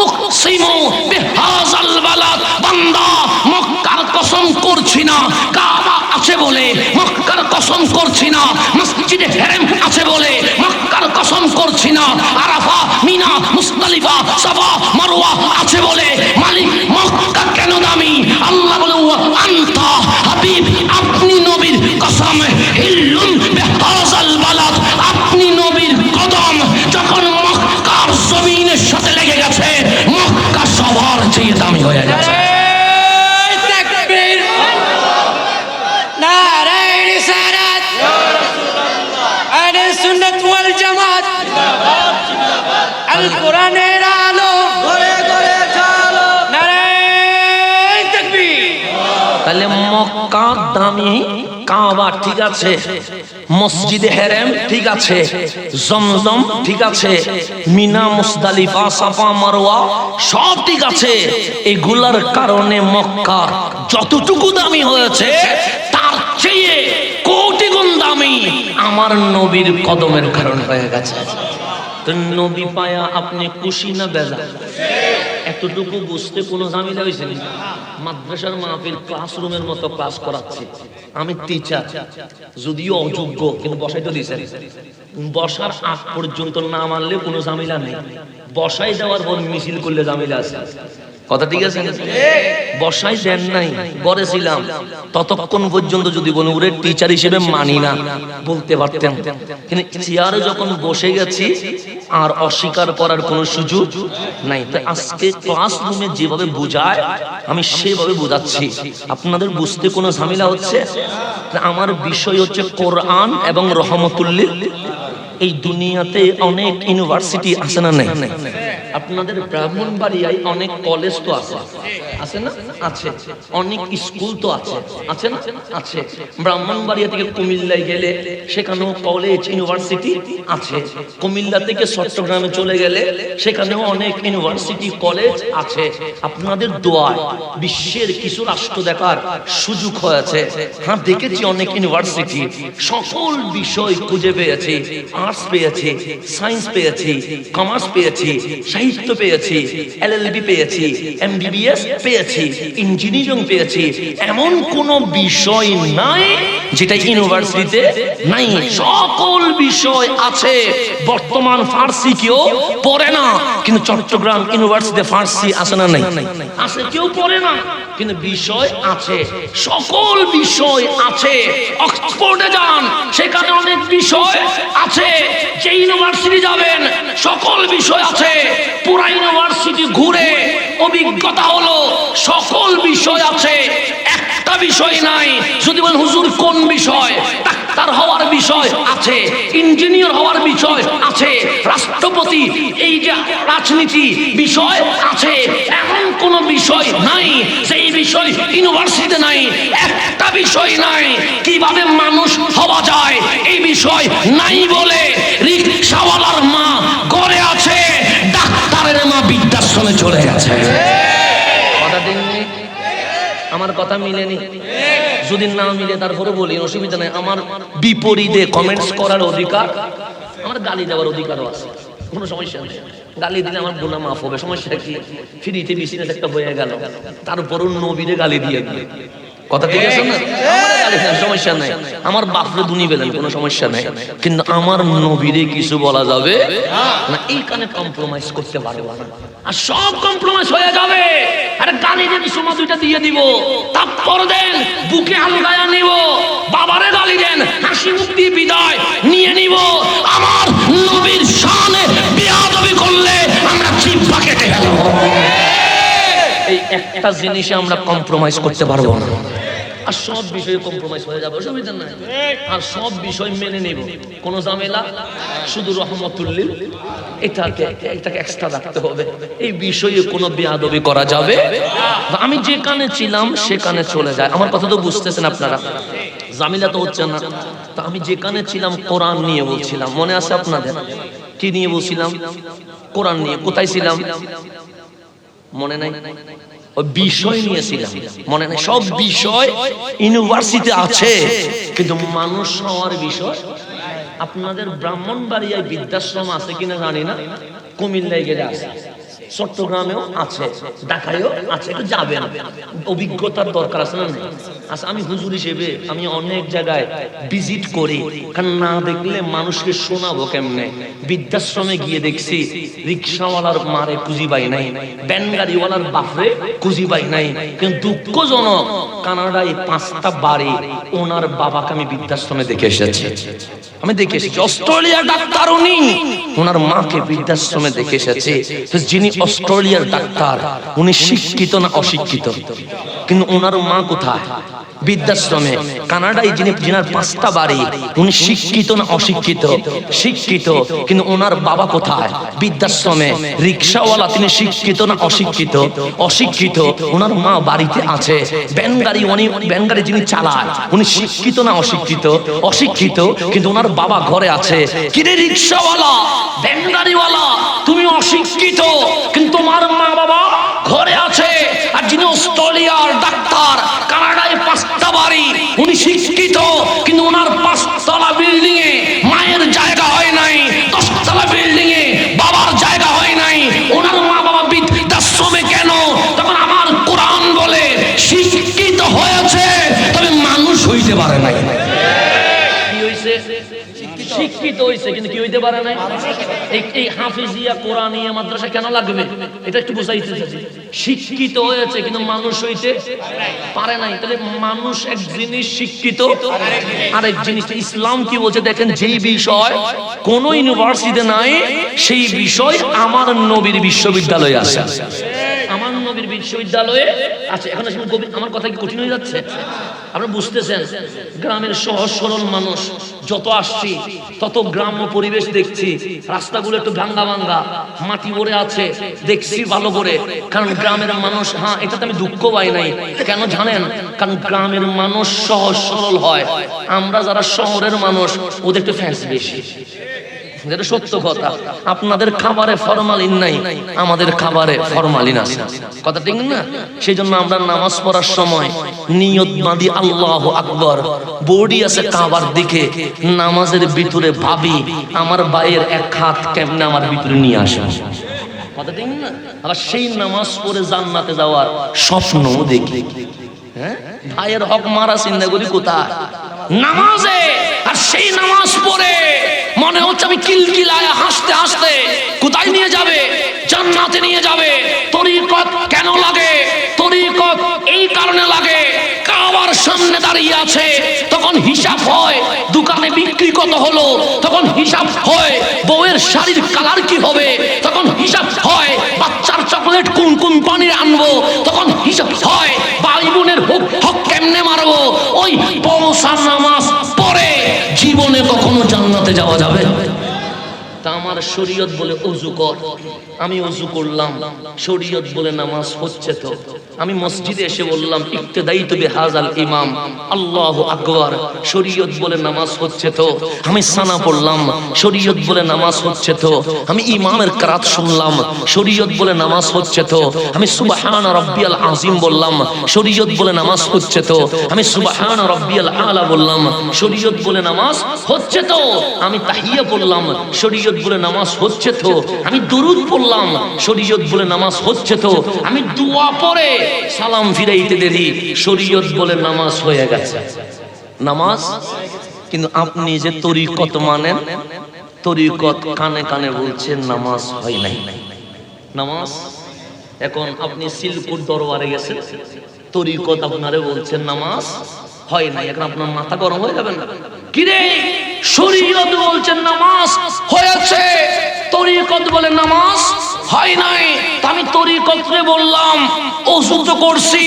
উকসিমু বিহাযাল বালাদ। বান্দা মক্কার কসম করছি না, কাবা আছে বলে মক্কার কসম করছি না, মসজিদে হেরেম আছে বলে মক্কার কসম করছি না, আরাফা মিনা মুজদালিফা সাফা মারওয়া আছে বলে মালিক মক্কা কেন দামি? আল্লাহ বলে আনতা হাবিব, আপনি নবীর কসম হিল্লুম বিহাযাল বালাদ। আপনি নবীর কদম যখন মক্কার জমিনের সাথে লেগে গেছে, মক্কা সবার চেয়ে দামি হয়ে গেছে। আল কোরআনের আলো ঘরে ঘরে চালো, নারায়ে তাকবীর। তাহলে মক্কা দামি, কাবা ঠিক আছে, মসজিদে হেরেম ঠিক আছে, জমজম ঠিক আছে, মিনা মুজদালিফা সাফা মারওয়া সব ঠিক আছে। এগুলার কারণে মক্কা যতটুকু দামি হয়েছে তার চেয়ে কোটি গুণ দামি আমার নবীর কদমের কারণে হয়ে গেছে। তো নবী পায়া আপনি খুশি না বেজা? এতটুকু বুঝতে কোনো ঝামেলা হয়েছে না। মাদ্রাসার মাহফিল ক্লাসরুমের মতো ক্লাস করাচ্ছি, আমি টিচার, যদিও অযোগ্য, কিন্তু বসাই তো দিয়েছেন। বসার আগ পর্যন্ত না মানলে কোনো ঝামেলা নেই, বসাই দেওয়ার পর মিছিল করলে ঝামেলা আছে। কথা ঠিক আছে? বসাই দেন নাই, বলেছিলাম ততক্ষণ পর্যন্ত যদি বলে ওরে টিচার হিসেবে মানি না বলতে পারতেন, কিন্তু চেয়ারে যখন বসে গেছি আর অস্বীকার করার কোনো সুযোগ নাই। তো আজকে ক্লাসরুমে যেভাবে বোঝায় আমি সেভাবে বোঝাচ্ছি, আপনাদের বুঝতে কোনো ঝামেলা হচ্ছে? আমার বিষয় হচ্ছে কোরআন এবং রহমতুল্লিল। এই দুনিয়াতে অনেক ইউনিভার্সিটি আছে না নাই? আপনাদের ব্রাহ্মণবাড়িয়ায় অনেক কলেজ তো আছে, আছে না? আছে। অনেক স্কুল তো আছে, আছে না? আছে। ব্রাহ্মণবাড়িয়া থেকে কুমিল্লায় গেলে সেখানেও কলেজ ইউনিভার্সিটি আছে। কুমিল্লা থেকে চট্টগ্রামে চলে গেলে সেখানেও অনেক ইউনিভার্সিটি কলেজ আছে। আপনাদের দোয়ায় বিশ্বের কিছু রাষ্ট্র দেখার সুযোগ হয়েছে। হ্যাঁ, দেখেছি অনেক ইউনিভার্সিটি, সকল বিষয় খুঁজে পেয়েছি। আর্টস পেয়েছি, সায়েন্স পেয়েছি, কমার্স পেয়েছি, সাহিত্য পেয়েছি, এলএলবি পেয়েছি, এমবিবিএস পেয়েছি, ইঞ্জিনিয়ারিং পেয়েছি। এমন কোন বিষয় নাই যেটা ইউনিভার্সিটিতে নাই। সকল বিষয় আছে। বর্তমান ফার্সি কেউ পড়ে না, কিন্তু চট্টগ্রাম ইউনিভার্সিটিতে ফার্সি আছে না? নাই আছে। কেউ পড়ে না, কিন্তু বিষয় আছে। সকল বিষয় আছে। অক্সফোর্ডে যান, সেখানে অনেক বিষয় আছে। যে ইউনিভার্সিটি যাবেন সকল বিষয় আছে। পুরা ইউনিভার্সিটি ঘুরে অভিজ্ঞতা হলো সকল বিষয় আছে, একটা বিষয় নাই। যদি বলেন হুজুর কোন বিষয়, ডাক্তার হওয়ার বিষয় আছে, ইঞ্জিনিয়ার হওয়ার বিষয় আছে, রাষ্ট্রপতি, এই যে রাজনীতি বিষয় আছে। এমন কোন বিষয় নাই সেই বিষয় ইউনিভার্সিটিতে নাই। একটা বিষয় নাই কিভাবে মানুষ হওয়া যায়, এই বিষয় নাই বলে রিকশাওয়ালার মা ঘরে আছে, ডাক্তারের মা বৃদ্ধাশ্রমে চলে গেছে। কথা দেননি? আমার কথা মিলেনি? যদি না মিলে তারপরে বলি, অসুবিধা নেই। আমার বিপরীতে কমেন্টস করার অধিকার, আমার গালি দেওয়ার অধিকারও আছে, কোনো সমস্যা নেই। গালি দিলে আমার গুনাহ মাফ হবে, সমস্যা কি? ফ্রিতে বিজনেস একটা হয়ে গেল, তারপরও নবীরে গালি দিয়ে দিয়ে। কথা ঠিক আছে না? আমার গালি দেন, সমস্যা নাই। আমার বাপরে দুনি বেলেন, কোনো সমস্যা নাই, কিন্তু আমার নবীরে কিছু বলা যাবে না। এইখানে কম্প্রোমাইজ করতে পারবো না, আর সব কম্প্রোমাইজ হয়ে যাবে। আরে গালি দেন, সময় দুইটা দিয়ে দিব, তারপর দেন বুকে আলগায়া নিব। বাবারে গালি দেন, হাসি মুখ দিয়ে বিদায় নিয়ে নিব। আমার নবীর শানে বেয়াদবি করলে আমরা জিহ্বা কেটে ফেলব। এই একটা জিনিসে আমরা কম্প্রোমাইজ করতে পারবো না, আর সব বিষয়ে কম্প্রোমাইজ হয়ে যাবে, অসুবিধা নাই। আর সব বিষয় মেনে নেব, কোনো ঝামেলা। শুধু রহমতুল্লিল এটাকে এক্সট্রা রাখতে হবে। এই বিষয়ে কোনো বেয়াদবি করা যাবে। আমি যেখানে ছিলাম সেখানে চলে যায়। আমার কথা তো বুঝতেছেন আপনারা? জামিলা তো হচ্ছে না। তো আমি যেখানে ছিলাম কোরআন নিয়ে বলছিলাম, মনে আছে আপনাদের? কি নিয়ে বলছিলাম? কোরআন নিয়ে। কোথায় ছিলাম মনে নাই? ওই বিষয় নিয়েছিলাম, মনে নাই? সব বিষয় ইউনিভার্সিটি আছে, কিন্তু মানুষ হওয়ার বিষয়। আপনাদের ব্রাহ্মণবাড়িয়ায় বৃদ্ধাশ্রম আছে কিনা জানি না, কুমিল্লায় গেলে আছে, চট্টগ্রামেও আছে, ঢাকায়ও আছে। একটু যাবেন, অভিজ্ঞতার দরকার আছে না? আচ্ছা, আমি হুজুর হিসেবে আমি অনেক জায়গায় ভিজিট করি, কারণ না দেখলে মানুষকে শোনাবো কেমনে। বৃদ্ধাশ্রমে গিয়ে দেখছি রিক্সাওয়ালার মারে খুঁজি পাই নাই, ভ্যান গাড়িওয়ালার বাপরে খুঁজি পাই নাই। কিন্তু দুঃখজনক, কানাডায় 5টা বাড়ি ওনার বাবাকে আমি বৃদ্ধাশ্রমে দেখে এসেছি। আমি দেখে এসেছি। অস্ট্রেলিয়ার ডাক্তার উনি, ওনার মাকে বৃদ্ধাশ্রমে দেখে এসেছে। যিনি অস্ট্রেলিয়ার ডাক্তার, উনি শিক্ষিত না অশিক্ষিত? কিন্তু ওনার মা কোথায়? বৃদ্ধাশ্রমে। কানাডায় যিনার 5টা বাড়ি, উনি শিক্ষিত না অশিক্ষিত? শিক্ষিত, কিন্তু ওনার বাবা কোথায়? বৃদ্ধাশ্রমে। রিক্সাওয়ালা, তিনি শিক্ষিত না অশিক্ষিত? অশিক্ষিত, ওনার মা বাড়িতে আছে। ভ্যান গাড়ি যিনি চালায়, উনি শিক্ষিত না অশিক্ষিত? অশিক্ষিত, কিন্তু ওনার বাবা ঘরে আছে। কিরে রিক্সাওয়ালা, ভ্যান গাড়িওয়ালা, তুমি অশিক্ষিত, কিন্তু তোমার মা বাবা ঘরে আছে। আর যিনি অস্ট্রেলিয়ার ডাক্তার, কানাডায় 5টা বাড়ি, উনি শিক্ষিত, কিন্তু ওনার 5তলা বিল্ডিং এ মায়ের জায়গা হয় নাই, 10তলা বিল্ডিং এ বাবার জায়গা হয় নাই। ওনার মা বাবা বৃদ্ধাশ্রমে কেন? তখন আমার কোরআন বলে শিক্ষিত হয়েছে, তবে মানুষ হইতে পারে নাই। কি হইছে? শিক্ষিত হইছে, কিন্তু কি হইতে পারে নাই। এই হাফিজিয়া কোরআনিয়া মাদ্রাসা কেন লাগবে, এটা একটু বুঝাইতে চাচ্ছি। শিক্ষিত হয়েছে, কিন্তু মানুষ হইতে পারে নাই। তাহলে মানুষ এক জিনিস, শিক্ষিত আরেক জিনিস। ইসলাম কি বলছে দেখেন, যেই বিষয় কোন ইউনিভার্সিটিতে নাই, সেই বিষয় আমার নবীর বিশ্ববিদ্যালয়ে আছে। আমার নবীর বিশ্ববিদ্যালয়ে আছে। এখন আমার কথা কি কঠিন হয়ে যাচ্ছে? আপনারা বুঝতেছেন, গ্রামের সহজ সরল মানুষ যত আসছি তত গ্রাম্য পরিবেশ দেখছি, রাস্তাগুলো একটু ভাঙ্গা ভাঙ্গা, মাটি ভরে আছে দেখছি ভালো করে। কারণ গ্রামের মানুষ, হ্যাঁ এটাতে আমি দুঃখ পাই নাই, কেন জানেন? কারণ গ্রামের মানুষ সহজ সরল হয়। আমরা যারা শহরের মানুষ ওদের একটু ফ্যান্স বেশি, এটা সত্য কথা। আপনাদের খাবারে ফরমালিন নাই, আমাদের খাবারে ফরমালিন আছে, কথা ঠিক না? সেই জন্য আমরা নামাজ পড়ার সময় নিয়ত বাঁধি আল্লাহু আকবার, বডি আছে কাবার দিকে, নামাজের ভিতরে ভাবি আমার ভাইয়ের এক হাত কেমনে আমার ভিতরে নিয়ে আসে, কথা ঠিক না? আবার সেই নামাজ পড়ে জান্নাতে যাওয়ার স্বপ্ন দেখি। হ্যাঁ, ভাইয়ের হক মারা চিন্তা করি কোথায়? নামাজে। আর সেই নামাজ পড়ে মনে হচ্ছে আমি কিলকিলায় হাসতে হাসতে কোথায় নিয়ে যাবে? জান্নাতে নিয়ে যাবে। তরিকত কেন লাগে? তরিকত এই কারণে লাগে, কাবার সামনে দাঁড়িয়ে আছে, তখন হিসাব হয় দোকানে বিক্রি কত হলো, তখন হিসাব হয় বউয়ের শাড়ির কালার কি হবে, তখন হিসাব হয় বাচ্চার চকলেট কোন কোম্পানির আনবো, তখন হিসাব হয় ভাই বোনের হক কেমনে মারবো। ওই পৌঁছার নামাজ পড়ে জীবনে কখনো জান্নাতে যাওয়া যাবে? তা আমার শরীয়ত বলে ওযু কর, আমি ওযু করলাম, শরীয়ত বলে নামাজ হচ্ছে তো। আমি মসজিদে এসে বললাম ইক্তেদাইতু বিহাযাল ইমাম, আল্লাহু আকবার, শরীয়ত বলে নামাজ হচ্ছে তো। আমি সানা পড়লাম, শরীয়ত বলে নামাজ হচ্ছে তো। আমি ইমামের কিরাত শুনলাম, শরীয়ত বলে নামাজ হচ্ছে তো। আমি সুবহান রাব্বিয়াল আযীম বললাম, শরীয়ত বলে নামাজ হচ্ছে তো। আমি সুবহান রাব্বিয়াল আলা বললাম, শরীয়ত বলে নামাজ হচ্ছে তো। আমি তাহিয়া পড়লাম, শরীয়ত বলে নামাজ হচ্ছে তো। আমি দুরুদ পড়লাম, শরীয়ত বলে নামাজ হচ্ছে তো। আমি দোয়া পড়ে সালাম ফিরাইতে দেরি, শরীয়ত বলে নামাজ হয়ে গেছে। নামাজ। কিন্তু আপনি যে তরিকত মানেন, তরিকত কানে কানে বলছেন নামাজ হয় নাই। নামাজ এখন আপনি সিলকুট দরবারে গেছেন, তরিকত আপনারে বলছেন নামাজ হয় নাই। এখন আপনার মাথা গরম হয়ে যাবেন না? কিরে, শরীয়ত বলছেন নামাজ হয়েছে, তরিকত বলে নামাজ হয় নাই। আমি তরিকতরে বললাম ওযু তো করছি,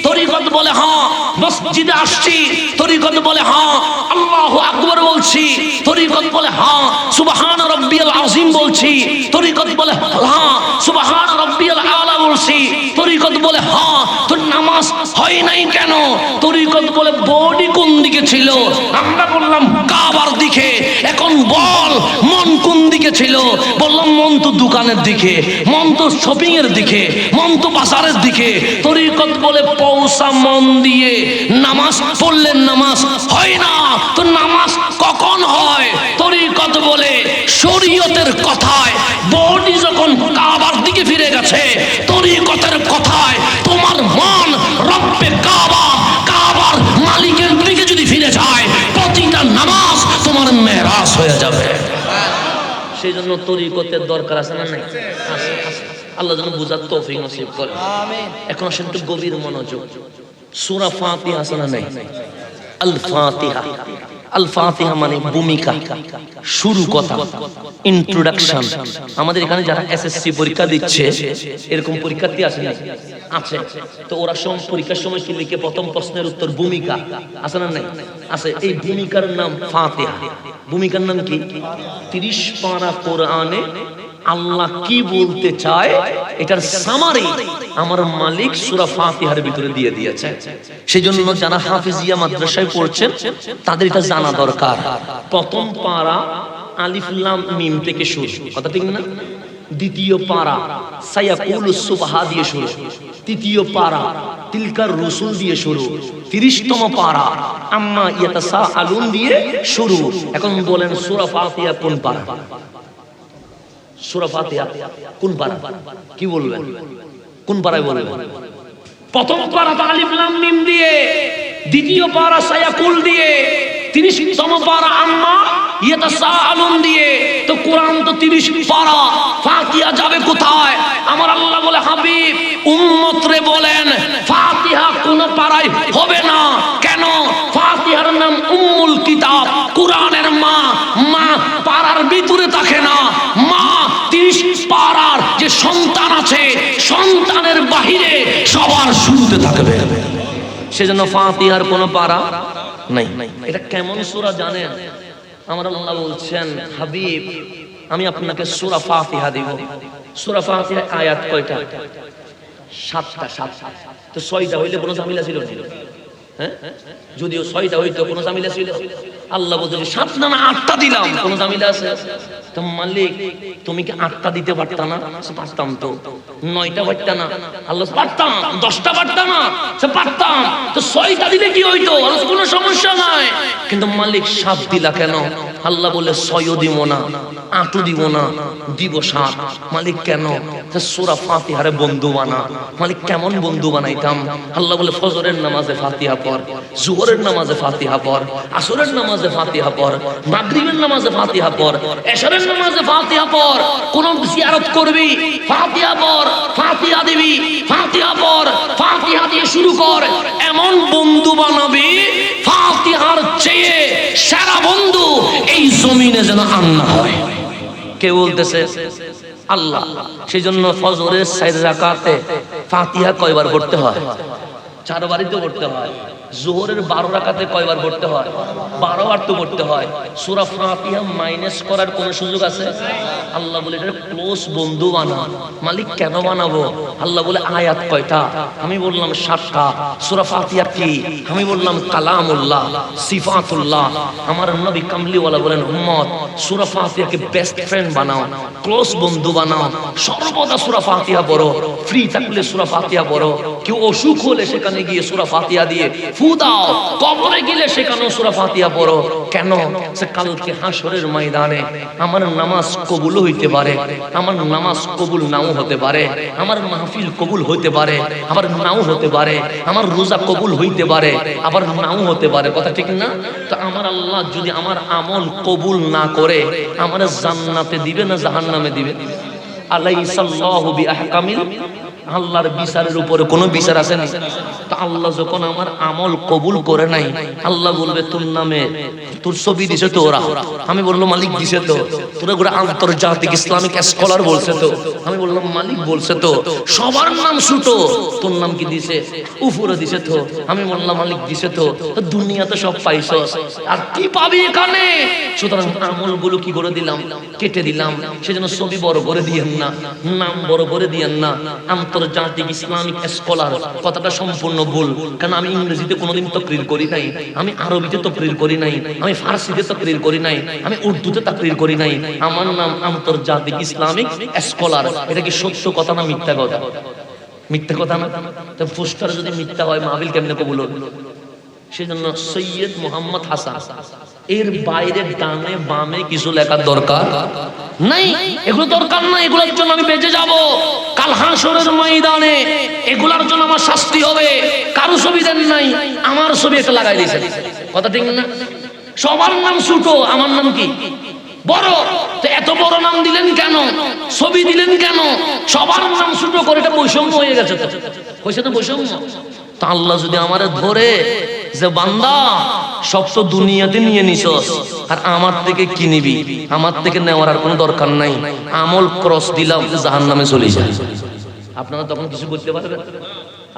তরিকত বলে হ্যাঁ। মসজিদে আসছি, তরিকত বলে হ্যাঁ। আল্লাহু আকবার বলছি, তরিকত বলে হ্যাঁ। সুবহান রাব্বিয়াল আযীম বলছি, তরিকত বলে হ্যাঁ। সুবহান রাব্বিয়াল আলা বলছি, তরিকত বলে হ্যাঁ। তো নামাজ হয় নাই কেন? তরিকত বলে বডি কোন দিকে ছিল? আমরা বললাম কাবার দিকে। এখন বল মন কোন দিকে ছিল? বললাম মন তো দোকানের দিকে, মন তো শপিং এর দিকে, মন তো বাজারের দিকে। তরিকত বলে পৌঁছা মন দিয়ে নামাজ পড়লে নামাজ হয় না। তো নামাজ কখন হয়? তরিকত বলে শরীয়তের কথায় বডি যখন কাবার দিকে ফিরে গেছে, তরিকতের কথায় তোমার মন রব্বে কাবা, কাবার মালিকের দিকে যদি ফিরে যায়, প্রতিটা নামাজ তোমার মেরাজ হয়ে যাবে। সেই জন্য তরিকতের দরকার আছে না? নাই? আছে। আল্লাহ যেন বুঝার তৌফিক নসিব করে। আমিন। এখন আসেন একটু গভীর মনোযোগ। সূরা ফাতিহা আছে না? নাই? আল ফাতিহা। আল ফাতিহা মানে ভূমিকা, শুরু কথা, ইন্ট্রোডাকশন। আমাদের এখানে যারা এসএসসি পরীক্ষা দিচ্ছে, এরকম পরীক্ষার্থী আছে না? আছে। তো ওরা পরীক্ষার সময় কি লিখে? প্রথম প্রশ্নের উত্তর ভূমিকা, আছে না? নাই? আছে। এই ভূমিকার নাম ফাতিহা। ভূমিকার নাম কি? 30 পারা কোরআনে আল্লাহ কি বলতে চায় এটার সামারি আমার মালিক সূরা ফাতিহার ভিতরে দিয়ে দিয়েছে। সেজন্য যারা হাফিজিয়া মাদ্রাসায় পড়ছেন তাদের এটা জানা দরকার। প্রথম পারা আলিফ লাম মিম থেকে শুরু, কথা ঠিক না? দ্বিতীয় পারা সায়াকুলু সুবহা দিয়ে শুরু। তৃতীয় পারা তিলকার রসুল দিয়ে শুরু। 30তম পারা আম্মা ইয়াতাসাআলুন দিয়ে শুরু। এখন বলেন সূরা ফাতিহা কোন পারা? সূরা ফাতিহা কোন পারা? কি বলবেন? কোন পারায় বলবেন? প্রথম পারা আলিফ লাম মিম দিয়ে, দ্বিতীয় পারা সায়াকুল দিয়ে, 30তম পারা আম্মা ইয়াতাসাআলুন দিয়ে। তো কোরআন তো 30 পারা, ফাতিহা যাবে কোথায়? আমার আল্লাহ বলে হাবিব উম্মত রে বলেন ফাতিহা কোন পারায় হবে না। কেন? ফাতিহার নাম উম্মুল কিতাব, কোরআনের মা। মা পারার ভিতরে থাকে না, মা 30 পারার যে সন্তান আছে, সন্তানের বাহিরে শুরুতে থাকবে। সেজন্য ফাতিহার কোনো পারা নাই। এটা কেমন সূরা জানেন? আমার আল্লাহ বলছেন, হাবিব আমি আপনাকে সূরা ফাতিহা দিব। সূরা ফাতিহা আয়াত কয়টা? 7টা। তো 6টা হইলে কোনো ঝামেলা ছিল না। হ্যাঁ, যদিও 6টা হইতো কোনো ঝামেলা ছিল? আল্লাহ বলতে 7 না 8টা দিলাম, কোনো ঝামেলা আছে? তো মালিক তুমি কি 8টা দিতে পারতা না? পারতাম তো। 9টা পারতা না? আল্লাহ পারতাম। 10টা পারতা না? সে পারতাম। তো 6টা দিলে কি হইতো? আল্লাহ কোনো সমস্যা নাই। কিন্তু মালিক 7 দিলা কেন? আল্লাহ বলে 6ও দিব না, 8ও দিব না, দিব 7। মালিক কেন? সূরা ফাতিহারে বন্ধু বানা। মালিক কেমন বন্ধু বানাইতাম? আল্লাহ বলে ফজরের নামাজে ফাতিহা পড়, জোহরের নামাজে ফাতিহা পড়, আসরের নামাজে ফাতিহা পড়, মাগরিবের নামাজে ফাতিহা পড়, এশারের নামাজে ফাতিহা পড়। কোন জিয়ারত করবি ফাতিহা পড়, ফাতিহা দিবি ফাতিহা পড়, ফাতিহা দিয়ে শুরু কর। এমন বন্ধু বানাবি ফাতিহার চেয়ে সেরা বন্ধু এই জমিনে যেন আর না হয়। কে বলতেছে? আল্লাহ। সেই জন্য ফজরের 4 রাকাতে ফাতিহা কয়বার পড়তে হয়? 4 বারই তো পড়তে হয়। জোহরের 12 রাকাতে কয়বার পড়তে হয়? 12 বার তো পড়তে হয়। সূরা ফাতিহা মাইনাস করার কোন সুযোগ আছে? আল্লাহ বলে এটা ক্লোজ বন্ধু বানা। মালিক কেন বানাবো? আল্লাহ বলে আয়াত কয়টা? আমি বললাম 7টা। সূরা ফাতিহা কি? আমি বললাম কালামুল্লাহ, সিফাতুল্লাহ। আমার নবী কামলিওয়ালা বলেন, উম্মত সূরা ফাতিহাকে বেস্ট ফ্রেন্ড বানাও, ক্লোজ বন্ধু বানাও। সর্বদা সূরা ফাতিহা পড়ো। ফ্রি থাকলে সূরা ফাতিহা পড়ো। কেউ অসুখ হলে সেখানে গিয়ে সূরা ফাতিহা দিয়ে ফু দাও। কবরে গেলে সেখানেও সূরা ফাতিহা পড়ো। কেন? সে কালকে হাসরের ময়দানে আমার নামাজ কবুল হইতে পারে, আমার নামাজ কবুল নাও হতে পারে, আমার মাহফিল কবুল হইতে পারে, আবার নাও হতে পারে, আমার রোজা কবুল হইতে পারে, আবার নাও হতে পারে। কথা ঠিক না? তো আমার আল্লাহ যদি আমার আমল কবুল না করে আমার জান্নাতে দিবে না জাহান্নামে দিবে? আলাইসাল্লাহু বিআহকামিল, আল্লাহর বিচারের উপরে কোনো বিচার আছে না? তো আল্লাহ যখন আমার আমল কবুল করে নাই, আল্লাহ বলবে তোর নামে তোর ছবি দিছে তো ওরা। আমি বললাম মালিক দিছে তো। তোরা গোটা আন্তর্জাতিক ইসলামিক স্কলার বলছে তো। আমি বললাম মালিক বলছে তো। সবার নাম ছুটো, তোর নাম কি দিছে? উপরে দিছে তো। আমি বললাম মালিক দিছে তো। দুনিয়াতে সব পাইছস, আর কি পাবি এখানে? সুতরাং আমলগুলো কি করে দিলাম? কেটে দিলাম। সেজন্য ছবি বড় করে দিয়েন না, নাম বড় করে দিয়েন না। আন্তর্জাতিক ইসলামিক স্কলার কথাটা সম্পূর্ণ ভুল। কারণ আমি ইংরেজিতে কোনোদিন তাকরীর করি নাই, আমি আরবিতে তাকরীর করি নাই, আমি ফার্সিতে তাকরীর করি নাই, আমি উর্দুতে তাকরীর করি নাই। আমার নাম আন্তর্জাতিক ইসলামিক স্কলার। এটা কি সত্য কথা না মিথ্যা কথা? মিথ্যা কথা না? তো পোস্টার যদি মিথ্যা হয় মাহফিল কেমনে কবুল হবে? সেজন্য সৈয়দ মোহাম্মদ হাসান, এর বাইরে ডানে বামে কিছু লেখার দরকার নাই। এগুলো দরকার নাই। এগুলোর জন্য আমি বেঁচে যাব কাল হাসরের ময়দানে। এগুলোর জন্য আমার শাস্তি হবে। কারো ছবি দেন নাই, আমার ছবি একটা লাগাই দিয়েছেন। কথা ঠিক না? সবার নাম ছোট, আমার নাম কি বড়? তো এত বড় নাম দিলেন কেন? ছবি দিলেন কেন? সবার নাম ছোট করে এটা বৈষম্য হয়ে গেছে। তো হয়েছে তো বৈষম্য। তা আল্লাহ যদি আমারে ধরে যে বান্দা সব তো দুনিয়াতে নিয়ে নিছস, আর আমার থেকে কি নিবি? আমার থেকে নেওয়ার আর কোনো দরকার নাই। আমল ক্রস দিলাম, জাহান্নামে চলে যায়। আপনারা তখন কিছু করতে পারবেন?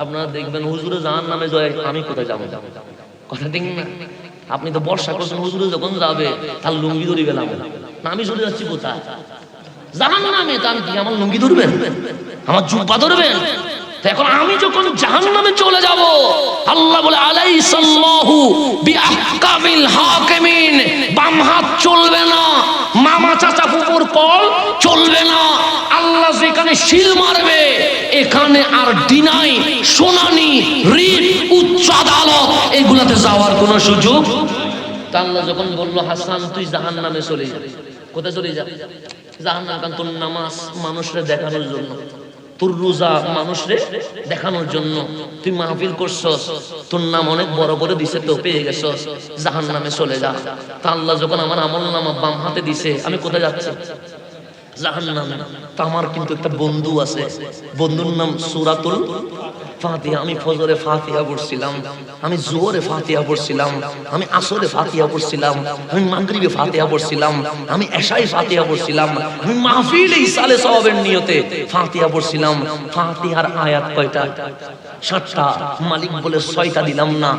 আপনারা দেখবেন হুজুরে জাহান্নামে যায়, আমি কোথায় যাবো? কথা ঠিক না? আপনি তো বর্ষা করছেন, হুজুরে যখন যাবে তার লুঙ্গি ধরে গেলাম না, আমি চলে যাচ্ছি কোথায়? জাহান্নামে। তো আমি কি আমার লুঙ্গি ধরবেন? আমার জুব্বা ধরবেন? এখন আমি যখন জাহান্নামে চলে যাব, আল্লাহ বলে আলাইসাল্লাহু বিআহকামিল হাকিমিন, বাম হাত চলবে না, মামা চাচা ফুপুর কল চলবে না। আল্লাহ যেখানে শিল মারবে এখানে আর ডিনাই, শুনানি, রিট, উচ্চ আদালত এগুলাতে যাওয়ার কোনো সুযোগ। তা আল্লাহ যখন বললো হাসান তুই জাহান্নামে চলে যা। কোথায় চলে যা? জাহান্নাম। কারণ তোর নামাজ মানুষরে দেখানোর জন্য, তোর রোজা মানুষরে দেখানোর জন্য, তুই মাহফিল করছস, তোর নাম অনেক বড় করে দিছে, তো পেয়ে গেছস, জাহান্নামে চলে যা। তা আল্লাহ যখন আমার আমলনামা বাম হাতে দিছে, আমি কোথায় যাচ্ছি? জাহান্নামে। তা আমার কিন্তু একটা বন্ধু আছে, বন্ধুর নাম সূরাতুল ফাতিহা, আমি ফজরে ফাতিহা পড়ছিলাম, আমি জোহরে ফাতিহা পড়ছিলাম, আমি আসরে ফাতিহা পড়ছিলাম, আমি মাগরিবে ফাতিহা পড়ছিলাম, আমি এশায় ফাতিহা পড়ছিলাম, আমি মাহফিলে ইসালে সওয়াবের নিয়তে ফাতিহা পড়ছিলাম। ফাতিহার আয়াত কয়টা? 7টা। মালিক বলে 6টা দিলাম না,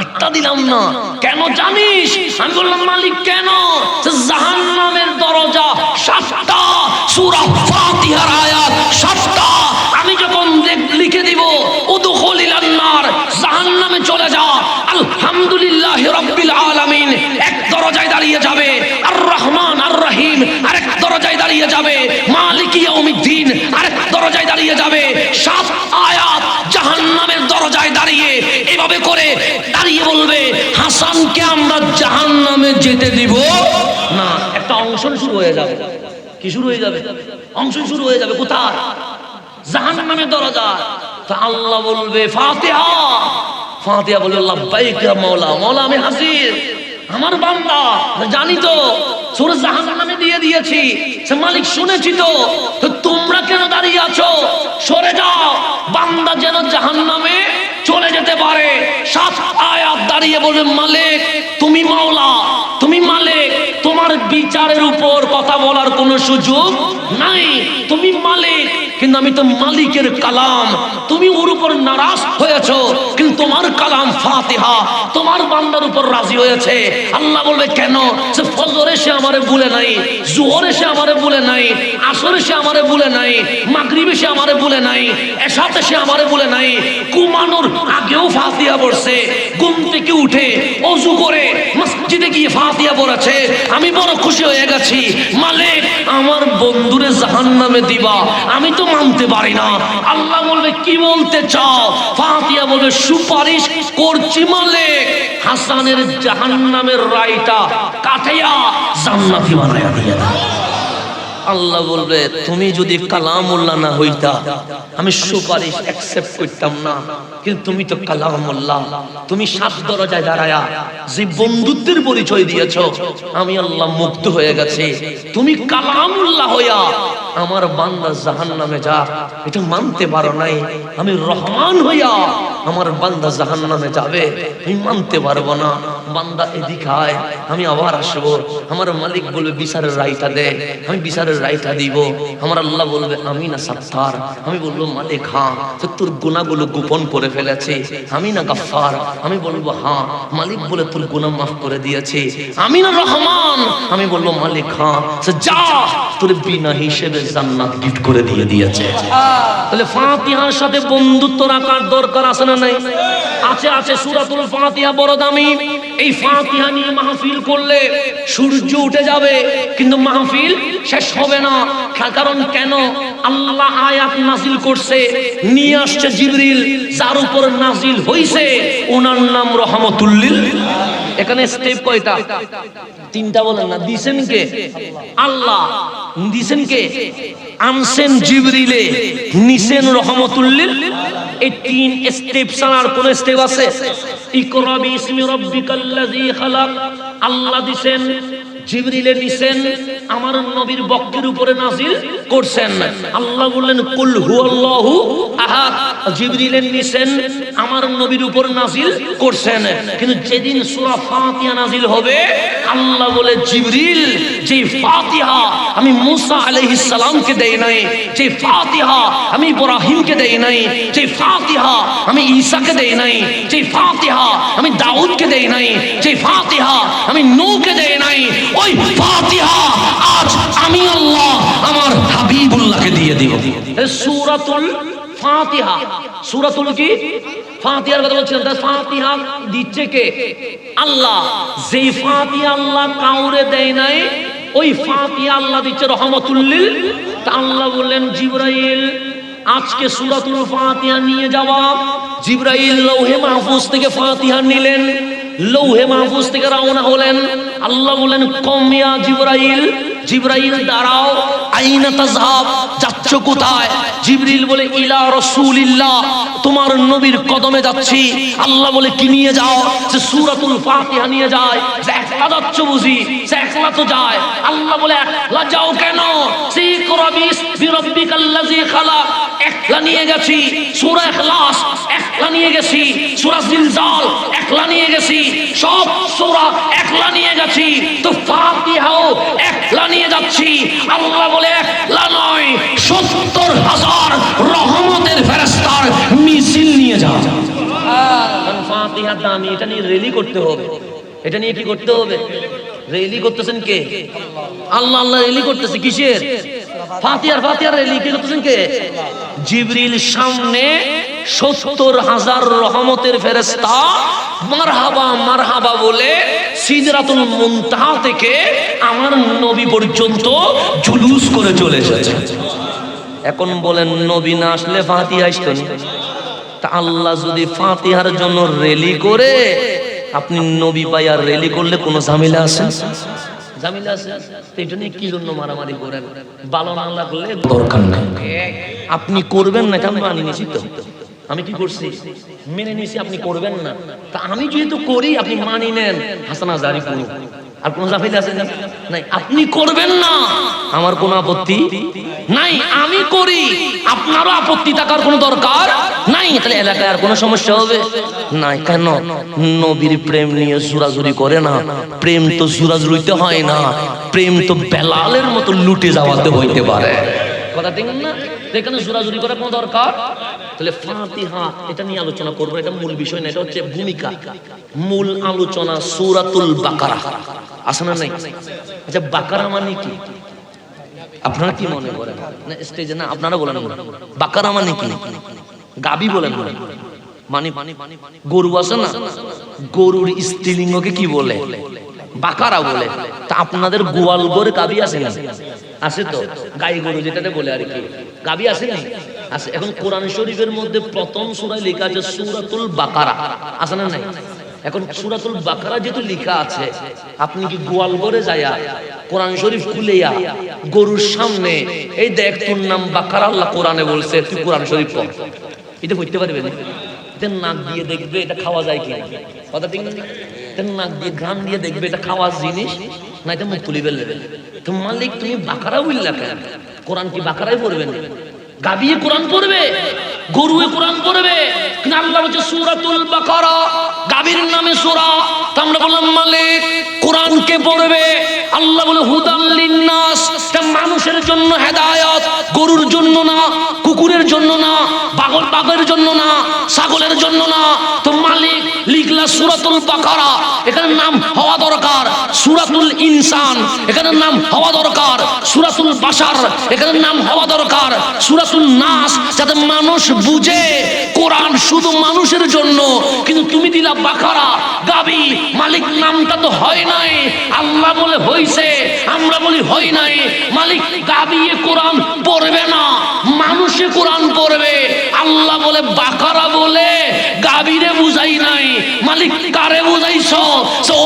8টা দিলাম না। কেন জানিস? আমি বললাম মালিক কেন? জাহান্নামের দরজা 7টা, সূরা ফাতিহার আয়াত 7টা। আমি যখন লিখে দিব উদখুলিলান নার, জাহান্নামে চলে যা, আলহামদুলিল্লাহি রাব্বিল আলামিন এক দরজায় দাঁড়িয়ে যাবে, আর রহমান আর রহিম আরেক দরজায় দাঁড়িয়ে যাবে, মালিকি ইয়াউমিদ্দিন আরেক দরজায় দাঁড়িয়ে যাবে। 7 আয়াত জাহান্নামের দরজায় দাঁড়িয়ে এভাবে করে দাঁড়িয়ে বলবে, হাসানকে আমরা জাহান্নামে যেতে দিব না। একটা অংশ শুরু হয়ে যাবে। কি শুরু হয়ে যাবে? অংশ শুরু হয়ে যাবে। কোথায়? জাহান্নামের দরজা। তা আল্লাহ বলবে ফাতিহা। ফাতিহা বলে লাব্বাইক ইয়া মাওলা, মাওলা আমি হাজির, আমার বান্দা জানি তো সূরা জাহান্নামে দিয়ে দিয়েছি, সে মালিক শুনেছি তো, তো তোমরা কেন দাঁড়িয়ে আছো? সরে যাও, বান্দা যেন জাহান্নামে চলে যেতে পারে। 7 আয়াত দাঁড়িয়ে বলবে মালিক তুমি মাওলা, তুমি মালিক, তোমার বিচারের উপর কথা বলার কোনো সুযোগ নাই, তুমি মালিক, কিন্তু আমি তো মালিকের কালাম, তুমি ওর উপর নারাজ হয়েছো, কিন্তু তোমার কালাম ফাতিহা তোমার বান্দার উপর রাজি হয়েছে। আল্লাহ বলবে কেন? সে ফজরে সে আমারে ভুলে নাই, জোহরে সে আমারে ভুলে নাই, আসরে সে আমারে ভুলে নাই, মাগরিবে সে আমারে ভুলে নাই, এশাতে সে আমারে ভুলে নাই, ঘুমানোর আগেও ফাতিহা পড়ছে, ঘুম থেকে উঠে ওযু করে মসজিদে গিয়ে ফাতিহা পড়েছে। আমি বড় খুশি হয়ে গেছি, মালিক আমার বন্ধুরে জাহান্নামে দিবা, আমি তো মানতে পারি না। আল্লাহ বলবে কি বলতে চাও? ফাতিহা বলবে সুপারিশ করছি মালিক, হাসানের জাহান্নামের রায়টা কাটাইয়া জান্নাতি বানায়া দিয়ে দাও। আল্লাহ বলবে তুমি যদি কালামুল্লাহ না হইতা আমি সুপারিশ অ্যাকসেপ্ট করতাম না, কিন্তু তুমি তো কালামুল্লাহ, তুমি 7 দরজায় দাঁড়ায়া যে বন্ধুত্বের পরিচয় দিয়েছো, আমি আল্লাহ মুগ্ধ হয়ে গেছি। তুমি কালামুল্লাহ হইয়া আমার বান্দা জাহান্নামে যা, এটা মানতে পারো নাই। আমি রহমান হইয়া আমার বান্দা জাহান্নামে যাবে, আমি মানতে পারবো না। বান্দা এদিকে আয়, আমি আবার আসবো। আমার মালিক বলবে বিচারের রায়টা দে, আমি বিচারের রায়টা দিব। আমার আল্লাহ বলবে আমি না সাত্তার, আমি বলবো মালিক হ্যাঁ, তোর গুনাহগুলো গোপন করে ফেলেছে, আমি না গাফফার, আমি বলবো হ্যাঁ। মালিক বলে তোর গুনাহ মাফ করে দিয়েছে, আমি না রহমান, আমি বলবো মালিক হ্যাঁ। যা, তোর বিনা হিসেবে জান্নাত গিফট করে দিয়ে দিয়েছে। তাহলে ফাতিহার সাথে বন্ধুত্ব রাখার দরকার আছে না নাই? আছে, আছে। সূরাতুল ফাতিহা বড় দামি। এই ফাতিহা নিয়ে মাহফিল করলে সূর্য উঠে যাবে, কিন্তু মাহফিল শেষ হবে না। কারণ কেন? আল্লাহ আয়াত নাজিল করছে, নিয়ে আসছে জিবরিল, যার উপর নাজিল হইছে ওনার নাম রহমাতুল্লিল। এখানে স্টেপ কয়টা? 3টা বলেন না। দিছেন কে? আল্লাহ। দিছেন কে? আনছেন জিবরিলে, নিছেন রহমাতুল্লিল। এই 3 স্টেপ ছাড়া আর কোন স্টেপ আছে? ইকরা বিইসমি রাব্বিকাল্লাযী খালাক। আল্লাহ দিছেন, জিবরিলে নিছেন, আমার নবীর বক্ষের উপরে নাজিল করছেন। আল্লাহ বললেন কুল হুয়াল্লাহু আহাদ। জিবরিলে নিছেন, আমার নবীর উপর নাজিল করছেন। কিন্তু যেদিন সূরা ফাতিহা নাজিল হবে, আল্লাহ বলে জিবরিল যে ফাতিহা আমি মুসা আলাইহিস সালামকে দেই নাই, যে ফাতিহা আমি ইব্রাহিমকে দেই নাই, যে ফাতিহা আমি ঈসাকে দেই নাই, যে ফাতিহা আমি দাউদকে দেই নাই, যে ফাতিহা আমি নূহকে দেই নাই, ওই ফাতিহা আজ আমি আল্লাহ আমার হাবিবুল্লাহকে দিয়ে দিব। সূরাতুল ফাতিহা, সূরাতুল কি? ফাতিহার কথা বলছিলাম। তার ফাতিহা দিচ্ছে কে? আল্লাহ। যেই ফাতিহা আল্লাহ কাউরে দেয় নাই, ওই ফাতিহা আল্লাহ দিচ্ছে রহমাতুল্লিল। তা আল্লাহ বললেন জিবরাইল আজকে সূরাতুল ফাতিহা নিয়ে যাওয়া। জিবরাইল লৌহে মাহফুজ থেকে ফাতিহা নিলেন, লৌহে মাহফুজ থেকে রওনা হলেন। আল্লাহ বলেন কম ইয়া জিবরাইল, জিবরাইল দাঁড়াও। আইনা তাযহাব, যাচ্ছ কোথায়? জিবরিল বলে ইলা রাসূলিল্লাহ, তোমার নবীর কদমে যাচ্ছি। আল্লাহ বলে কি নিয়ে যাও? যে সূরাতুল ফাতিহা নিয়ে যায়। একলা যাচ্ছ বুঝি? সে একলা তো যায়। আল্লাহ বলে একলা যাও কেন? সিকরা বিসমি রাব্বিকাল্লাযী খালাক একলা নিয়ে গেছি, সূরা ইখলাস একলা নিয়ে গেছি, সূরা জিলজাল একলা নিয়ে গেছি, সব সূরা একলা নিয়ে গেছি, তো ফাতিহাও একলা নিয়ে যাচ্ছি। আল্লাহ বলে একলা নয়, ৭০,০০০ রহমতের ফেরেশতার মিছিল নিয়ে যাও। কারণ ফাতিহা দামি, এটা নিয়ে রেলি করতে হবে। এটা নিয়ে কি করতে হবে? রেলি করতেছেন কে? আল্লাহ। আল্লাহ রেলি করতেছে কিসের? ফাতিহার রেলি কে করতেছেন? কে? জিবরিল সামনে ৭০,০০০ রহমতের ফেরেশতা মারহাবা মারহাবা বলে সিদরাতুল মুনতাহা থেকে আমার নবী পর্যন্ত জুলুস করে চলে এসেছে। এখন বলেন নবী না আসলে ফাতিহা আসতো না? তা আল্লাহ যদি ফাতিহার জন্য রেলি করে, আপনি নবী পাই আর রেলি করলে কোনো ঝামেলা আছে? ঝামেলা আছে? তো এটা নিয়ে কি জন্য মারামারি করেন? ভালো না লাগলে দরকার নাই, আপনি করবেন না। আমি মানি নিছি তো, আমি কি করছি? মেনে নিছি, আপনি করবেন না। তা আমি যেহেতু করি, আপনি মানি নেন, হাসানা জারি করুন। আর কোন ঝামেলা আছে না? নাই। আপনি করবেন না, আমার কোনো আপত্তি নাই। আমি করি, আপনারও আপত্তি থাকার কোনো দরকার নাই। তাহলে এলাকায় আর কোনো সমস্যা হবে নাই। কেন? নবীর প্রেম নিয়ে জোরাজুরি করে না। প্রেম তো জোরাজুরিতে হয় না, প্রেম তো বেলালের মতো লুটে যাওয়াতে হইতে পারে। কথা ঠিক না? এখানে জোরাজুরি করার কোনো দরকার? তাহলে ফাতিহা এটা নিয়ে আলোচনা করবো, এটা মূল বিষয় না, এটা হচ্ছে ভূমিকা। মূল আলোচনা সূরাতুল বাকারা। আছে না নাই? আচ্ছা, বাকারা মানে কি? আপনারা কি মনে করেন? না স্টেজে না, আপনারা বলেন বাকারা মানে কি? গাবি বলেন মানে গরু আছে না, গরুর স্ত্রীলিঙ্গকে কি বলে? বাকারা বলে। তা আপনাদের গোয়াল গরু গাবি আছে না? আছে তো, গাই গরু যেটাতে বলে আর কি, গাবি আছে না? আছে। এখন কোরআন শরীফের মধ্যে প্রথম সূরায় লেখা আছে সূরাতুল বাকারা, আছে না নাই? এখন সূরাতুল বাকারা যেহেতু লেখা আছে, আপনি কি গোয়াল ঘরে যায়া কোরআন শরীফ খুলেয়া গরুর সামনে এই দেখ তোর নাম বাকারা, আল্লাহ কোরআনে বলছে, তুই কোরআন শরীফ পড়, এটা করতে পারবেন? এটা নাক দিয়ে দেখবে এটা খাওয়া যায় কিনা? কথা ঠিক না? এটা নাক দিয়ে ঘ্রাণ দিয়ে দেখবে এটা খাওয়ার জিনিস না, এটা মুখ তুলি ফেলবে। তো মালিক তুমি বাকারা বললা কেন? কোরআন কি বাকারাই পড়বেন? গাবিয়ে কোরআন পড়বে, গরুয়ে কোরআন পড়বে? কিন্তু আল্লাহ বলছে সূরাতুল বাকারা, গাবির নামে সূরা। তো আমরা বললাম মালিক কোরআনকে পড়বে। আল্লাহ বলে হুদাল লিন্নাস, এটা মানুষের জন্য হেদায়েত, গরুর জন্য না, কুকুরের জন্য না, বাঘের জন্য না, ছাগলের জন্য না। তো মালিক লিখলা সূরাতুল বাকারা, এখানে নাম হওয়া দরকার সূরাতুল ইনসান, এখানে নাম হওয়া দরকার সূরাতুল বাশার, এখানে নাম হওয়া দরকার সূরাতুন নাস, যাতে মানুষ বুঝে কোরআন শুধু মানুষের জন্য। কিন্তু তুমি দিলা বাকারা, গাবি। মালিক নামটা তো হয় নাই, আল্লাহ বলে হইছে, আমরা বলি হয় নাই। মালিক গাবিয়ে কোরআন পড়বে না, মানুষে কোরআন পড়বে। আল্লাহ বলে বাকারা বলে গাবিরে বুঝাই নাই। মালিক কারে বুঝাইছ?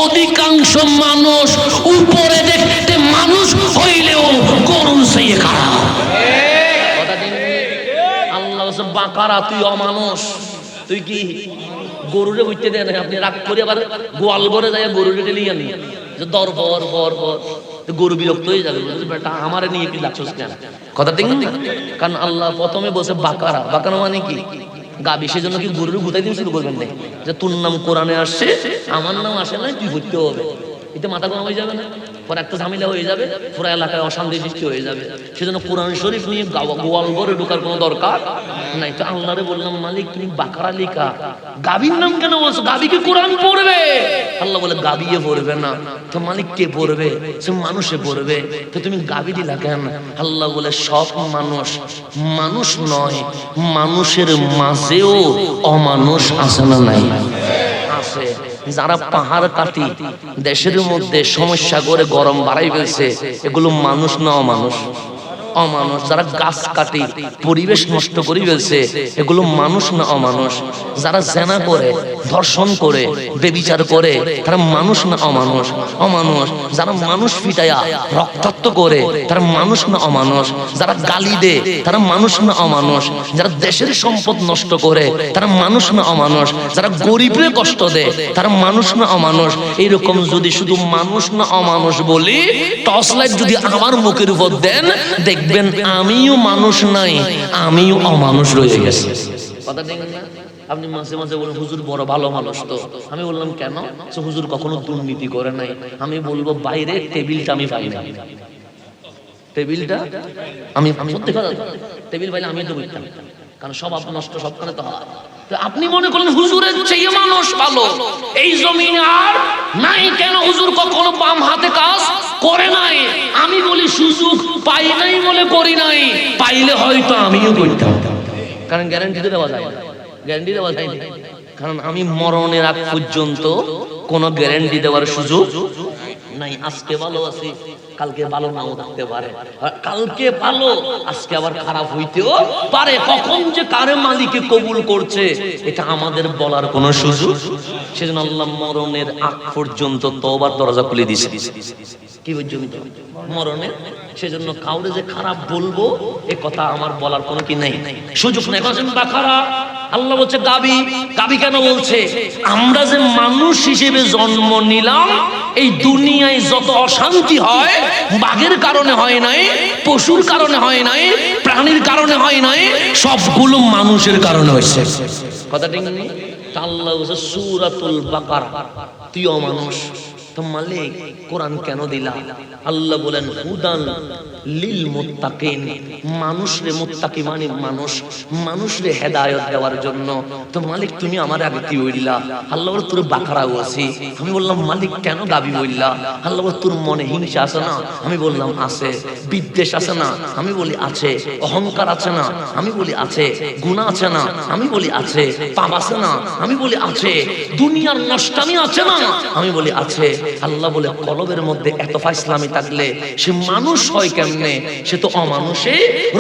অধিকাংশ মানুষ উপরে দেখতে মানুষ হইলেও গরুর চেয়ে খারাপ। আল্লাহ বাকারা, তুই অমানুষ, তুই কি গরুরে বুঝতে দেয় না? আপনি রাগ করে আবার গোয়াল ঘরে যায় গরুরে টেলি আনি, দর বর বর বর, গরু বিরক্ত হয়ে যাবে, বেটা আমার নিয়ে কি লাগছস কেন? কথা ঠিক না? কারণ আল্লাহ প্রথমে বলছে বাকারা। বাকারা মানে কি? গাবি। সেজন্য কি গরুর গুতাই দিন শুরু করবেন না, যে তোর নাম কোরআনে আসছে, আমার নাম আসে না, তুই ভর্তি হবে। এটা মাথা গরম হয়ে যাবে না? পরে একটা ঝামেলা হয়ে যাবে, পুরো এলাকায় অশান্তি সৃষ্টি হয়ে যাবে। সেজন্য কোরআন শরীফ নিয়ে গোয়াল ঘরে ঢোকার কোনো দরকার নাই। তো আল্লাহরে বললাম মালিক তুমি বাকারা লিখা, গাবির নাম কেন বলছো? গাবি কি কোরআন পড়বে? আল্লাহ বলে গাবিয়ে পড়বে না। তো মালিক কে পড়বে? সে মানুষে পড়বে। তো তুমি গাবি দিলা কেন? আল্লাহ বলে সব মানুষ মানুষ নয়, মানুষের মাঝেও অমানুষ আছে না নাই? আছে। যারা পাহাড় কাটি দেশের মধ্যে সমস্যা করে গরম বাড়াই ফেলছে, এগুলো মানুষ না অমানুষ? অমানুষ। যারা গাছ কাটি পরিবেশ নষ্ট করে ফেলছে, এগুলো মানুষ না অমানুষ? যারা জেনা করে, ধর্ষণ করে, বেবিচার করে, তারা মানুষ না অমানুষ? অমানুষ। যারা মানুষ পিটায়া রক্তাক্ত করে, তারা মানুষ না অমানুষ? যারা গালি দেয়, তারা মানুষ না অমানুষ? যারা দেশের সম্পদ নষ্ট করে, তারা মানুষ না অমানুষ? যারা গরিবরে কষ্ট দেয়, তারা মানুষ না অমানুষ? এইরকম যদি শুধু মানুষ না অমানুষ বলি, টর্চ লাইট যদি আমার মুখের উপর দেন, দেখবেন আমিও মানুষ নাই, আমিও অমানুষ রয়ে গেছে। কথা দেখেন না? আপনি মাঝে মাঝে বলেন হুজুর বড় ভালো মানুষ তো। আমি বললাম কেন? হুজুর কখনো দুর্নীতি করে নাই। আমি বলবো বাইরে টেবিলটা আমি পাই না, টেবিলটা আমি সত্যি কথা, টেবিল পাইলে আমি তো বুঝতাম, কারণ স্বভাব নষ্ট সবখানে তো হয়। আপনি মনে করলেন হুজুরের চেয়ে মানুষ ভালো এই জমিনে আর নাই কেন? হুজুর কখনো বাম হাতে কাজ করে নাই। আমি বলি সুযোগ পাই নাই বলে করি নাই, পাইলে হয়তো আমিও করতাম। কারণ গ্যারান্টি তো দেওয়া যায় না, গ্যারান্টি দেওয়া যায় না। কারণ আমি মরণের আগ পর্যন্ত কোনো গ্যারান্টি দেওয়ার সুযোগ নাই। আজকে ভালো আছি, কালকে ভালো নাও থাকতে পারে, কালকে ভালো আজকে আবার খারাপ হইতেও পারে। কখন যে কারে মালিকে কবুল করছে এটা আমাদের বলার কোনো সুযোগ। সেজন্য আল্লাহ মরণের আগ পর্যন্ত তওবার দরজা খুলে দিয়েছে। কি পর্যন্ত? মরণের। সেজন্য কাউরে যে খারাপ বলবো এ কথা আমার বলার কোনো কি নাই, সুযোগ নেই। বাকারা আল্লাহ বলছে গাবি, গাবি কেন বলছে? আমরা যে মানুষ হিসেবে জন্ম নিলাম, এই দুনিয়ায় যত অশান্তি হয় বাঘের কারণে হয় নাই, পশুর কারণে হয় নাই, প্রাণীর কারণে হয় নাই, সবগুলো মানুষের কারণে হয়েছে। কথা ঠিক নেই? আল্লাহ বলছে সূরাতুল বাকারা, তুইও মানুষ, তো মালিক কোরআন কেন দিলা? আল্লাহ বলেন হুদান লিল মুত্তাকিন, মানুষরে মুত্তাকি মানে মানুষ, মানুষরে হেদায়েত দেওয়ার জন্য। তো মালিক তুমি আমার আগে কি বললা? আল্লাহ বলে তোর বাকারা আছি। আমি বললাম মালিক কেন গাবি বললা? আল্লাহ বলে তোর মনে হিংসা আছে না? আমি বললাম আছে। বিদ্বেষ আছে না? আমি বলি আছে। অহংকার আছে না? আমি বলি আছে। গুনাহ আছে না? আমি বলি আছে। পাপ আছে না? আমি বলি আছে। দুনিয়ার নষ্টামি আছে না? আমি বলি আছে। আল্লাহ বলে কলবের মধ্যে এত ফাইসলামি থাকলে সে মানুষ হয় কেমনে? সে তো অমানুষে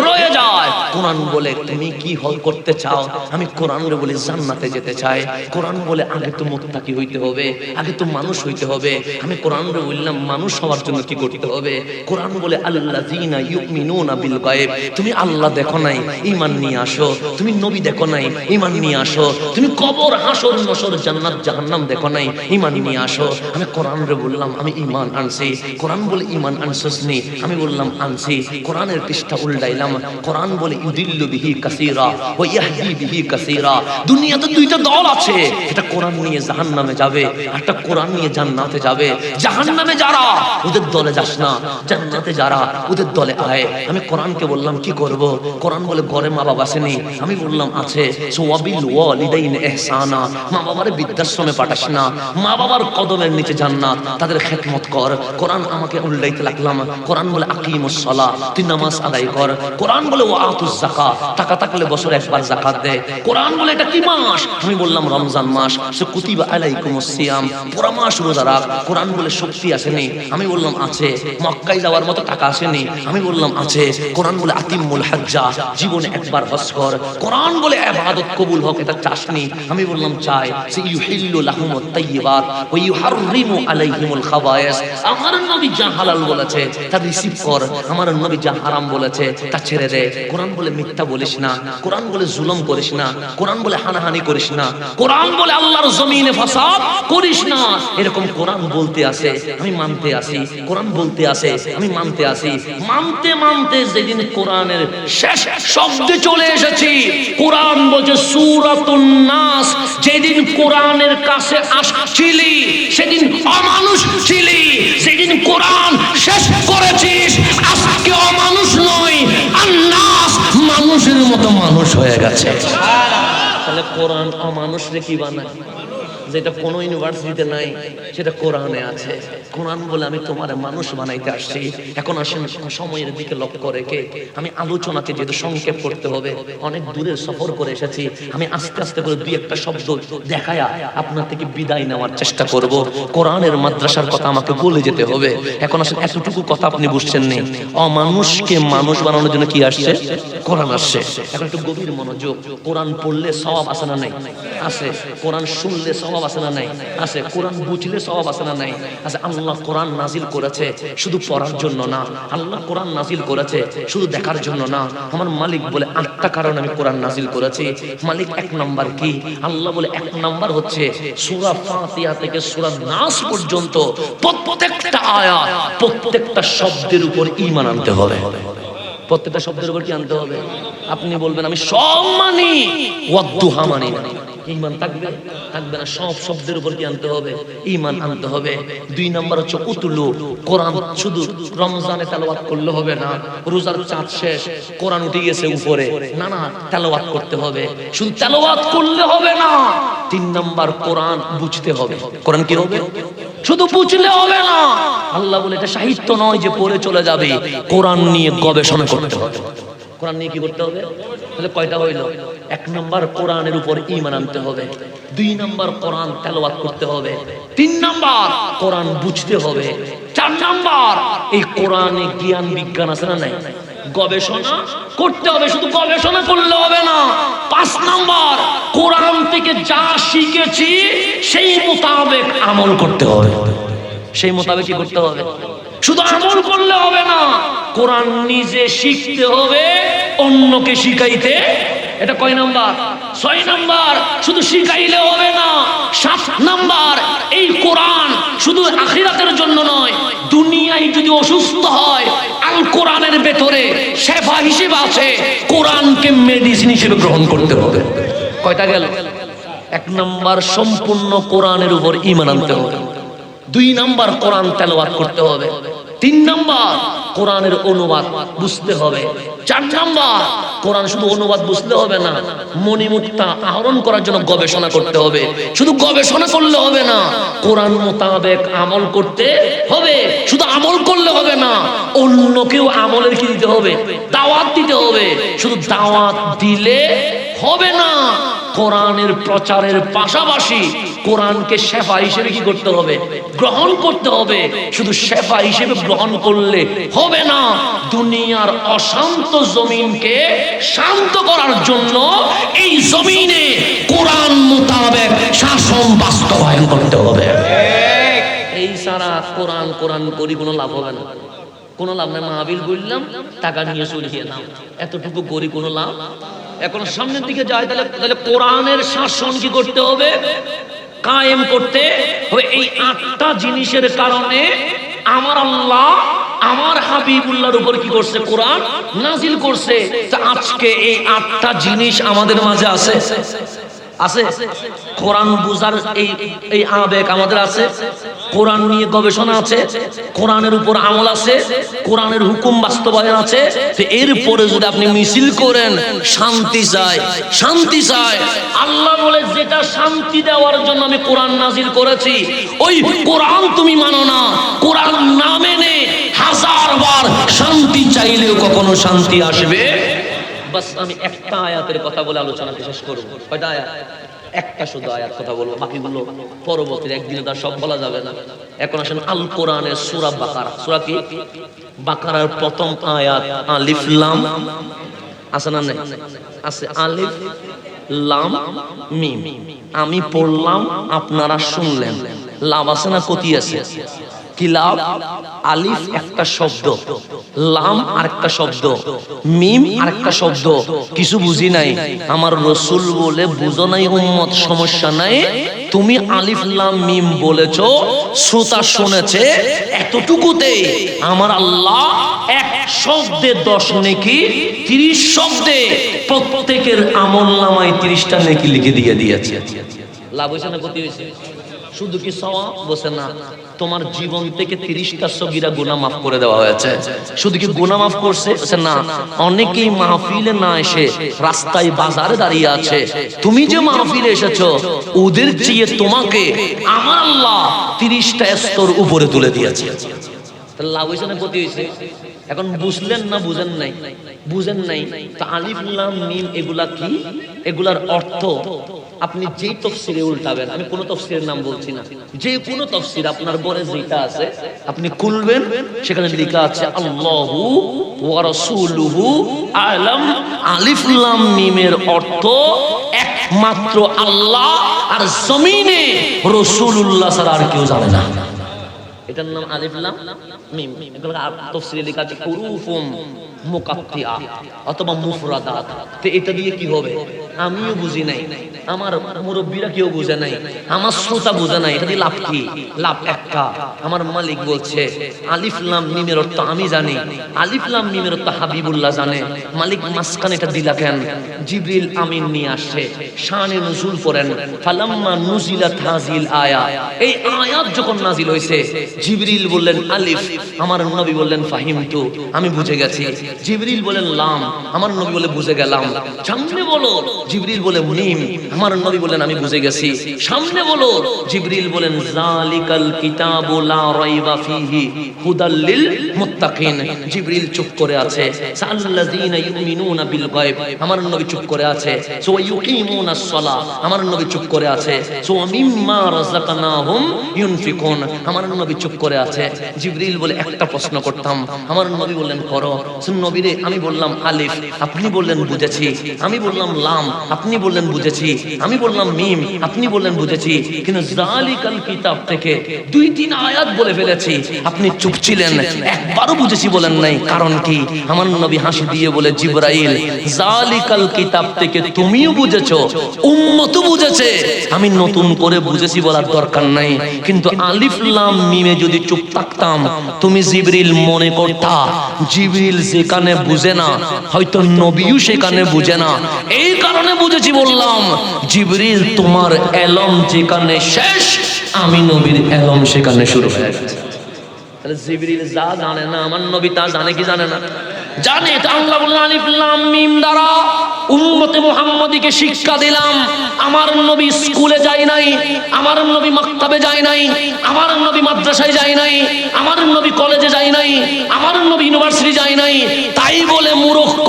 রয়ে যায়। কোরআন বলে তুমি কি করতে চাও? আমি কোরআনে বলি জান্নাতে যেতে চাই। কোরআন বলে আগে তো মুত্তাকি হইতে হবে, আগে তো মানুষ হইতে হবে। আমি কোরআনে বললাম মানুষ হওয়ার জন্য কি করতে হবে? কোরআন বলে আল্লাযীনা ইউমিনুনা বিল গায়ব, তুমি আল্লাহ দেখো নাই, ঈমান নিয়ে আসো। তুমি নবী দেখো নাই, ঈমান নিয়ে আসো। তুমি কবর, হাসর, নসর, জান্নাত, জাহান্নাম দেখো নাই, ঈমান নিয়ে আসো। আমি কোরআনে বললাম আমি ঈমান আনছি। কোরআন বলে ঈমান আনছসনি? আমি বললাম আনছি। কোরআনের পৃষ্ঠা উল্টাইলাম। কোরআন বলে ইউদিল্লু বিহি কাসীরা ওয়া ইয়াহদি বিহি কাসীরা। দুনিয়াতে দুইটা দল আছে, এটা কোরআন নিয়ে জাহান্নামে যাবে, একটা কোরআন নিয়ে জান্নাতে যাবে। জাহান্নামে যারা ওদের দলে যাস না, জান্নাতে যারা ওদের দলে আয়। আমি কোরআনকে বললাম কি করব? কোরআন বলে ঘরে মা বাবা আসেনি? আমি বললাম আছে। ওয়াবিল ওয়ালিদাইনি ইহসানা, মা বাবারে বৃদ্ধাশ্রমে পাঠাস না, মা বাবার কদমের নিচে জান্নাত, তাদের খেদমত কর। কোরআন আমাকে উল্টাইতে লাগলাম। কোরআন বলে আকিমুস সালাহ, তুই নামাজ আদায় কর। কোরআন বলে ওয়াতুজ যাকাত, টাকা থাকলে বছরে একবার যাকাত দে। কোরআন বলে এটা কি মাস? আমি বললাম রমজান মাস। সে কুতিবা আলাইকুমুস সিয়াম, পুরা মাস রোজা রাখ। কোরআন বলে শক্তি আসেনি? আমি বললাম আছে। মক্কায় যাওয়ার মতো টাকা আসেনি? আমি বললাম আছে। কোরআন বলে আতিমুল হজ্জা, জীবনে একবার হজ কর। কোরআন বলে ইবাদত কবুল হোক, এটা চাসনি? আমি বললাম চাই। সে ইউহিল্লু লাহুমুত তাইয়্যিবাত ওয়া ইউহাররিমু আলাইহিমুল খাবায়েস, আমার নবী যা হালাল বলেছে তা রিসিভ কর, আমার নবী যা হারাম বলেছে তা ছেড়ে দে। কোরআন বলে মিথ্যা বলিস না, কোরআন বলে জুলুম করিস না, কোরআন বলে হানাহানি করিস না, কোরআন বলে আল্লাহর জমিনে ফাসাদ করিস না। এরকম কোরআন বলতে আছে, আমি মানতে আসি। কোরআন বলতে আছে, আমি মানতে আসি। মানতে মানতে যেদিন কোরআনের শেষ শব্দে চলে এসেছি, কোরআন বলছে সূরাতুন নাস, যেদিন কোরআনের কাছে আসছিলি সেদিন অমানুষ ছিলি, সেদিন কোরআন শেষ করেছিস আজকে অমানুষ নয়, আন্নাস মানুষের মতো মানুষ হয়ে গেছে। তাহলে কোরআন অমানুষ রে কি বানায়? যেটা কোনো ইউনিভার্সিটিতে নাই, সেটা কোরআনে আছে। কোরআন বলে আমি তোমার মানুষ বানাইতে আসছি। এখন আসেন সময়ের দিকে লক্ষ্য রেখে আমি আলোচনাকে যেহেতু সংক্ষেপ করতে হবে, অনেক দূরের সফর করে এসেছি, আমি আস্তে আস্তে করে দুই একটা শব্দ দেখায়া আপনার থেকে বিদায় নেওয়ার চেষ্টা করব। কোরআনের মাদ্রাসার কথা আমাকে বলে যেতে হবে। এখন আসেন এতটুকু কথা আপনি বুঝছেন নি, অমানুষকে মানুষ বানানোর জন্য কি আসছে? কোরআন আসছে। এখন একটু গভীর মনোযোগ। কোরআন পড়লে সওয়াব আছে না নাই? আছে। কোরআন শুনলে সওয়াব আছে না নাই? আছে। কোরআন বুঝলে সওয়াব আছে না নাই? আছে। আল্লাহ কোরআন নাজিল করেছে শুধু পড়ার জন্য না, আল্লাহ কোরআন নাজিল করেছে শুধু দেখার জন্য না। আমার মালিক বলে 8টা কারণ আমি কোরআন নাজিল করেছি। মালিক 1 নাম্বার কি? আল্লাহ বলে 1 নাম্বার হচ্ছে সূরা ফাতিহা থেকে সূরা নাস পর্যন্ত প্রত্যেকটা আয়াত, প্রত্যেকটা শব্দের উপর ঈমান আনতে হবে। প্রত্যেকটা শব্দের উপর কি আনতে হবে? আপনি বলবেন আমি সব মানি, ওয়াদ্দুহা মানি না, ঈমান থাকবে? থাকবে না। সব শব্দের উপর কি আনতে হবে? ঈমান আনতে হবে। 2 নাম্বার হচ্ছে উতুলু, কোরআন শুধু রমজানে তেলাওয়াত করলে হবে না, রোজার চাঁদ শেষ কোরআন উঠে গেছে উপরে, না না, তেলাওয়াত করতে হবে। শুধু তেলাওয়াত করলে হবে না। 3 নাম্বার কোরআন বুঝতে হবে। কোরআন কি হবে? শুধু বুঝলে হবে না। আল্লাহ বলে এটা সাহিত্য নয় যে পড়ে চলে যাবে, কোরআন নিয়ে গবেষণা করতে হবে। কোরআন নিয়ে কি করতে হবে? তাহলে কয়টা হইল? 1 নাম্বার কোরআনের উপর ঈমান আনতে হবে, 2 নাম্বার কোরআন তেলাওয়াত করতে হবে, 3 নাম্বার কোরআন বুঝতে হবে, 4 নাম্বার এই কোরআনে জ্ঞান বিজ্ঞান আছে না নাই? গবেষণা করতে হবে। শুধু গবেষণা করলে হবে না। 5 নাম্বার কোরআন থেকে যা শিখেছি সেই মোতাবেক আমল করতে হবে। সেই মোতাবেক কি করতে হবে? শুধু আমল করলে হবে না, কোরআন নিজে শিখতে হবে, অন্যকে শিখাইতে। এটা কয় নাম্বার? 6 নাম্বার শুধু শিখাইলে হবে না। 7 নাম্বার এই কোরআন শুধু আখিরাতের জন্য নয়, দুনিয়ায় যদি অসুস্থ হয় আল কোরআনের ভেতরে শেফা হিসেবে আছে, কোরআনকে মেডিসিন হিসেবে গ্রহণ করতে হবে। কয়টা গেল? 1 নাম্বার সম্পূর্ণ কোরআনের উপর ঈমান আনতে হবে, 2 নাম্বার কোরআন তেলাওয়াত করতে হবে, 3 নাম্বার কোরআনের অনুবাদ বুঝতে হবে, 4 নাম্বার কোরআন শুধু অনুবাদ বুঝলে হবে না, মণিমুক্তা আহরণ করার জন্য গবেষণা করতে হবে। শুধু গবেষণা করলে হবে না, কোরআন মোতাবেক আমল করতে হবে। শুধু আমল করলে হবে না, অন্যকেও আমলের কি দিতে হবে? দাওয়াত দিতে হবে। শুধু দাওয়াত দিলে হবে না, কোরআনের প্রচারের পাশাপাশি কোরআনকে শেফা হিসেবে কি করতে হবে? গ্রহণ করতে হবে। শুধু শেফা হিসেবে গ্রহণ করলে হবে না, দুনিয়ার অশান্ত জমিনকে শান্ত করার জন্য এই জমিনে কোরআন মোতাবেক শাসন বাস্তবায়ন করতে হবে। এই সারা কোরআন কোরআন করি কোনো লাভ হবে না, কোনো লাভ নাই। মাহফিল করলাম, টাকা নিয়ে চলে গেলাম, এতটুকু করি কোনো লাভ? এখন সামনের দিকে যায়, তাহলে কোরআনের শাসন কি করতে হবে? কায়েম করতে হবে। এই 8টা জিনিসের কারণে আমার আল্লাহ আমার হাবিবুল্লাহর উপর কি করছে? কোরআন নাজিল করছে। তা আজকে এই 8টা জিনিস আমাদের মাঝে আছে? আছে। কোরআন বুঝার এই আবেগ আমাদের আছে, কোরআন নিয়ে গবেষণা আছে, কোরআনের উপর আমল আছে, কোরআনের হুকুম বাস্তবায়ন আছে। তো এরপরে যদি আপনি মিছিল করেন শান্তি চাই, শান্তি চাই, আল্লাহ বলে যেটা শান্তি দেওয়ার জন্য আমি কোরআন নাজিল করেছি, ওই কোরআন তুমি মানো না, কোরআন না মেনে 1000 বার শান্তি চাইলেও কখনো শান্তি আসবে? বাস আমি একটা আয়াতের কথা বলে আলোচনা শেষ করব। কয়টা আয়াত? একটা শুধু আয়াত কথা বলবো, বাকিগুলো পরবর্তী একদিনে তার সব বলা যাবে না। এখন আসেন আল কোরআনের সূরা বাকারা। সূরা কি? বাকারার প্রথম আয়াত আলিফ লাম আছে না? নাই আছে। আলিফ লাম মিম। আমি পড়লাম, আপনারা শুনলেন। লাম আছে না? কতি আছে? কি লাভ? আলিফ একটা শব্দ, লাম আরেকটা শব্দ, মিম আরেকটা শব্দ। কিছু বুঝি নাই, আমার রসুল বলে বুঝো নাই উম্মত, সমস্যা নাই। তুমি আলিফ লাম মিম বলেছো, শ্রোতা শুনেছে, এতটুকুতে আমার আল্লাহ 1 শব্দে 10 নেকি, 30 শব্দে প্রত্যেকের আমল নামায় 30টা নেকি লিখে দিয়ে দিয়েছে। লাভ হয়েছে না ক্ষতি হয়েছে? শুধু কি সওয়াব বসে না, তোমার জীবন থেকে 30টা সগীরা গুনাহ মাফ করে দেওয়া হয়েছে। শুধু কি গুনাহ মাফ করছে না, অনেকেই মাহফিলে না এসে রাস্তায় বাজারে দাঁড়িয়ে আছে, তুমি যে মাহফিলে এসেছো ওদের চেয়ে তোমাকে আমার আল্লাহ 30টা স্তর উপরে তুলে দিয়েছে। তাহলে লাভ হয়েছে না ক্ষতি হয়েছে? এখন বুঝলেন না বুঝেন নাই? বুঝেন নাই তো আলিফ লাম মিম এগুলা কি, এগুলার অর্থ আপনি যেই তাফসীরে উল্টাবেন, আমি কোন তাফসীরের নাম বলছি না, যে কোন তাফসীর আপনার ঘরে যেটা আছে আপনি খুলবেন, সেখানে লেখা আছে আল্লাহু ওয়া রাসূলুহু আলাম। আলিফ লাম মিমের অর্থ একমাত্র আল্লাহ আর জমিনে রাসূলুল্লাহ ছাড়া আর কেউ জানে না। এটার নাম আলিফ লাম মিম। এগুলো তাফসীরে লেখা আছে হুরুফুম মুকাত্তিয়া অথবা মুফরাদাত। তো এটা দিয়ে কি হবে? আমিও বুঝি নাই, আমার মুরব্বীরা কেউ বুঝে নাই, আমার শ্রোতা বুঝে নাই। এটা দিয়ে লাভ কি? লাভ একটা, আমার মালিক বলছে আলিফ লাম মিমের অর্থ আমি জানি, আলিফ লাম মিমের অর্থ হাবিবুল্লাহ জানে। মালিক মাসখানে এটা দিলা কেন? জিবরিল আমিন নিয়ে আসছে, শানে নুজুল করেন। ফালাম্মা নুজিলাত হাযিল আয়া, এই আয়াত যখন নাজিল হয়েছে জিবরিল বললেন আলিফ, আমার নবী বললেন ফাহিমতু, আমি বুঝে গেছি। জিবরিল বলেন লাম, আমার নবী বলে বুঝে গেলাম। সামনে বলো, জিবরিল বলে মিম, আমার নবী বলেন আমি বুঝে গেছি। সামনে বলো, জিবরিল বলেন যালিকাল কিতাবু লা রাইবা ফিহি হুদাল লিল মুত্তাকিন। জিবরিল চুপ করে আছে। সাল্লাযিনা ইউমিনুনা বিল গায়ব, আমার নবী চুপ করে আছে। সো ইউকিমুনাস সালাহ, আমার নবী চুপ করে আছে। সো মিম্মা রাযাকনাহুম ইউনফিকুন, আমার নবী চুপ করে আছে। জিবরিল বলে একটা প্রশ্ন করতাম, আমার নবী বললেন করো। নবীরে আমি বললাম আলিফ, আপনি বললেন বুঝেছি। আমি বললাম লাম, আপনি বললেন বুঝেছি। আমি বললাম মিম, আপনি বললেন বুঝেছি। কিন্তু যালিকাল কিতাব থেকে 2-3 আয়াত বলে ফেলেছি, আপনি চুপ ছিলেন, একবারও বুঝেছি বলেন নাই। কারণ কি? আমার নবী হাসি দিয়ে বলে জিবরাইল, যালিকাল কিতাব থেকে তুমিও বুঝেছো, উম্মতও বুঝেছে, আমি নতুন করে বুঝেছি বলার দরকার নাই। কিন্তু আলিফ লাম মিমে যদি চুপ থাকতাম, তুমি জিবরিল মনে করতা জিবরিল যেখানে বুঝে না হয়তো নবীও সেখানে বুঝে না। এই কারণে বুঝেছি বললাম, জিবরিল তোমার এলম যেখানে শেষ, আমি নবীর এলম সেখানে শুরু হয়ে গেছে। তাহলে জিবরিল যা জানে না আমার নবী তা জানে কি জানে না? জানে। এটা আল্লাহ বললেন আলিফ লাম মিম দ্বারা উম্মতে মুহাম্মাদীকে শিক্ষা দিলাম। আমার নবী স্কুলে যায় নাই, আমার নবী মাকতাবে যায় নাই, আমার নবী মাদ্রাসায় যায় নাই, আমার নবী কলেজে যায় নাই, আমার নবী ইউনিভার্সিটি যায় নাই। তাই বলে মূর্খ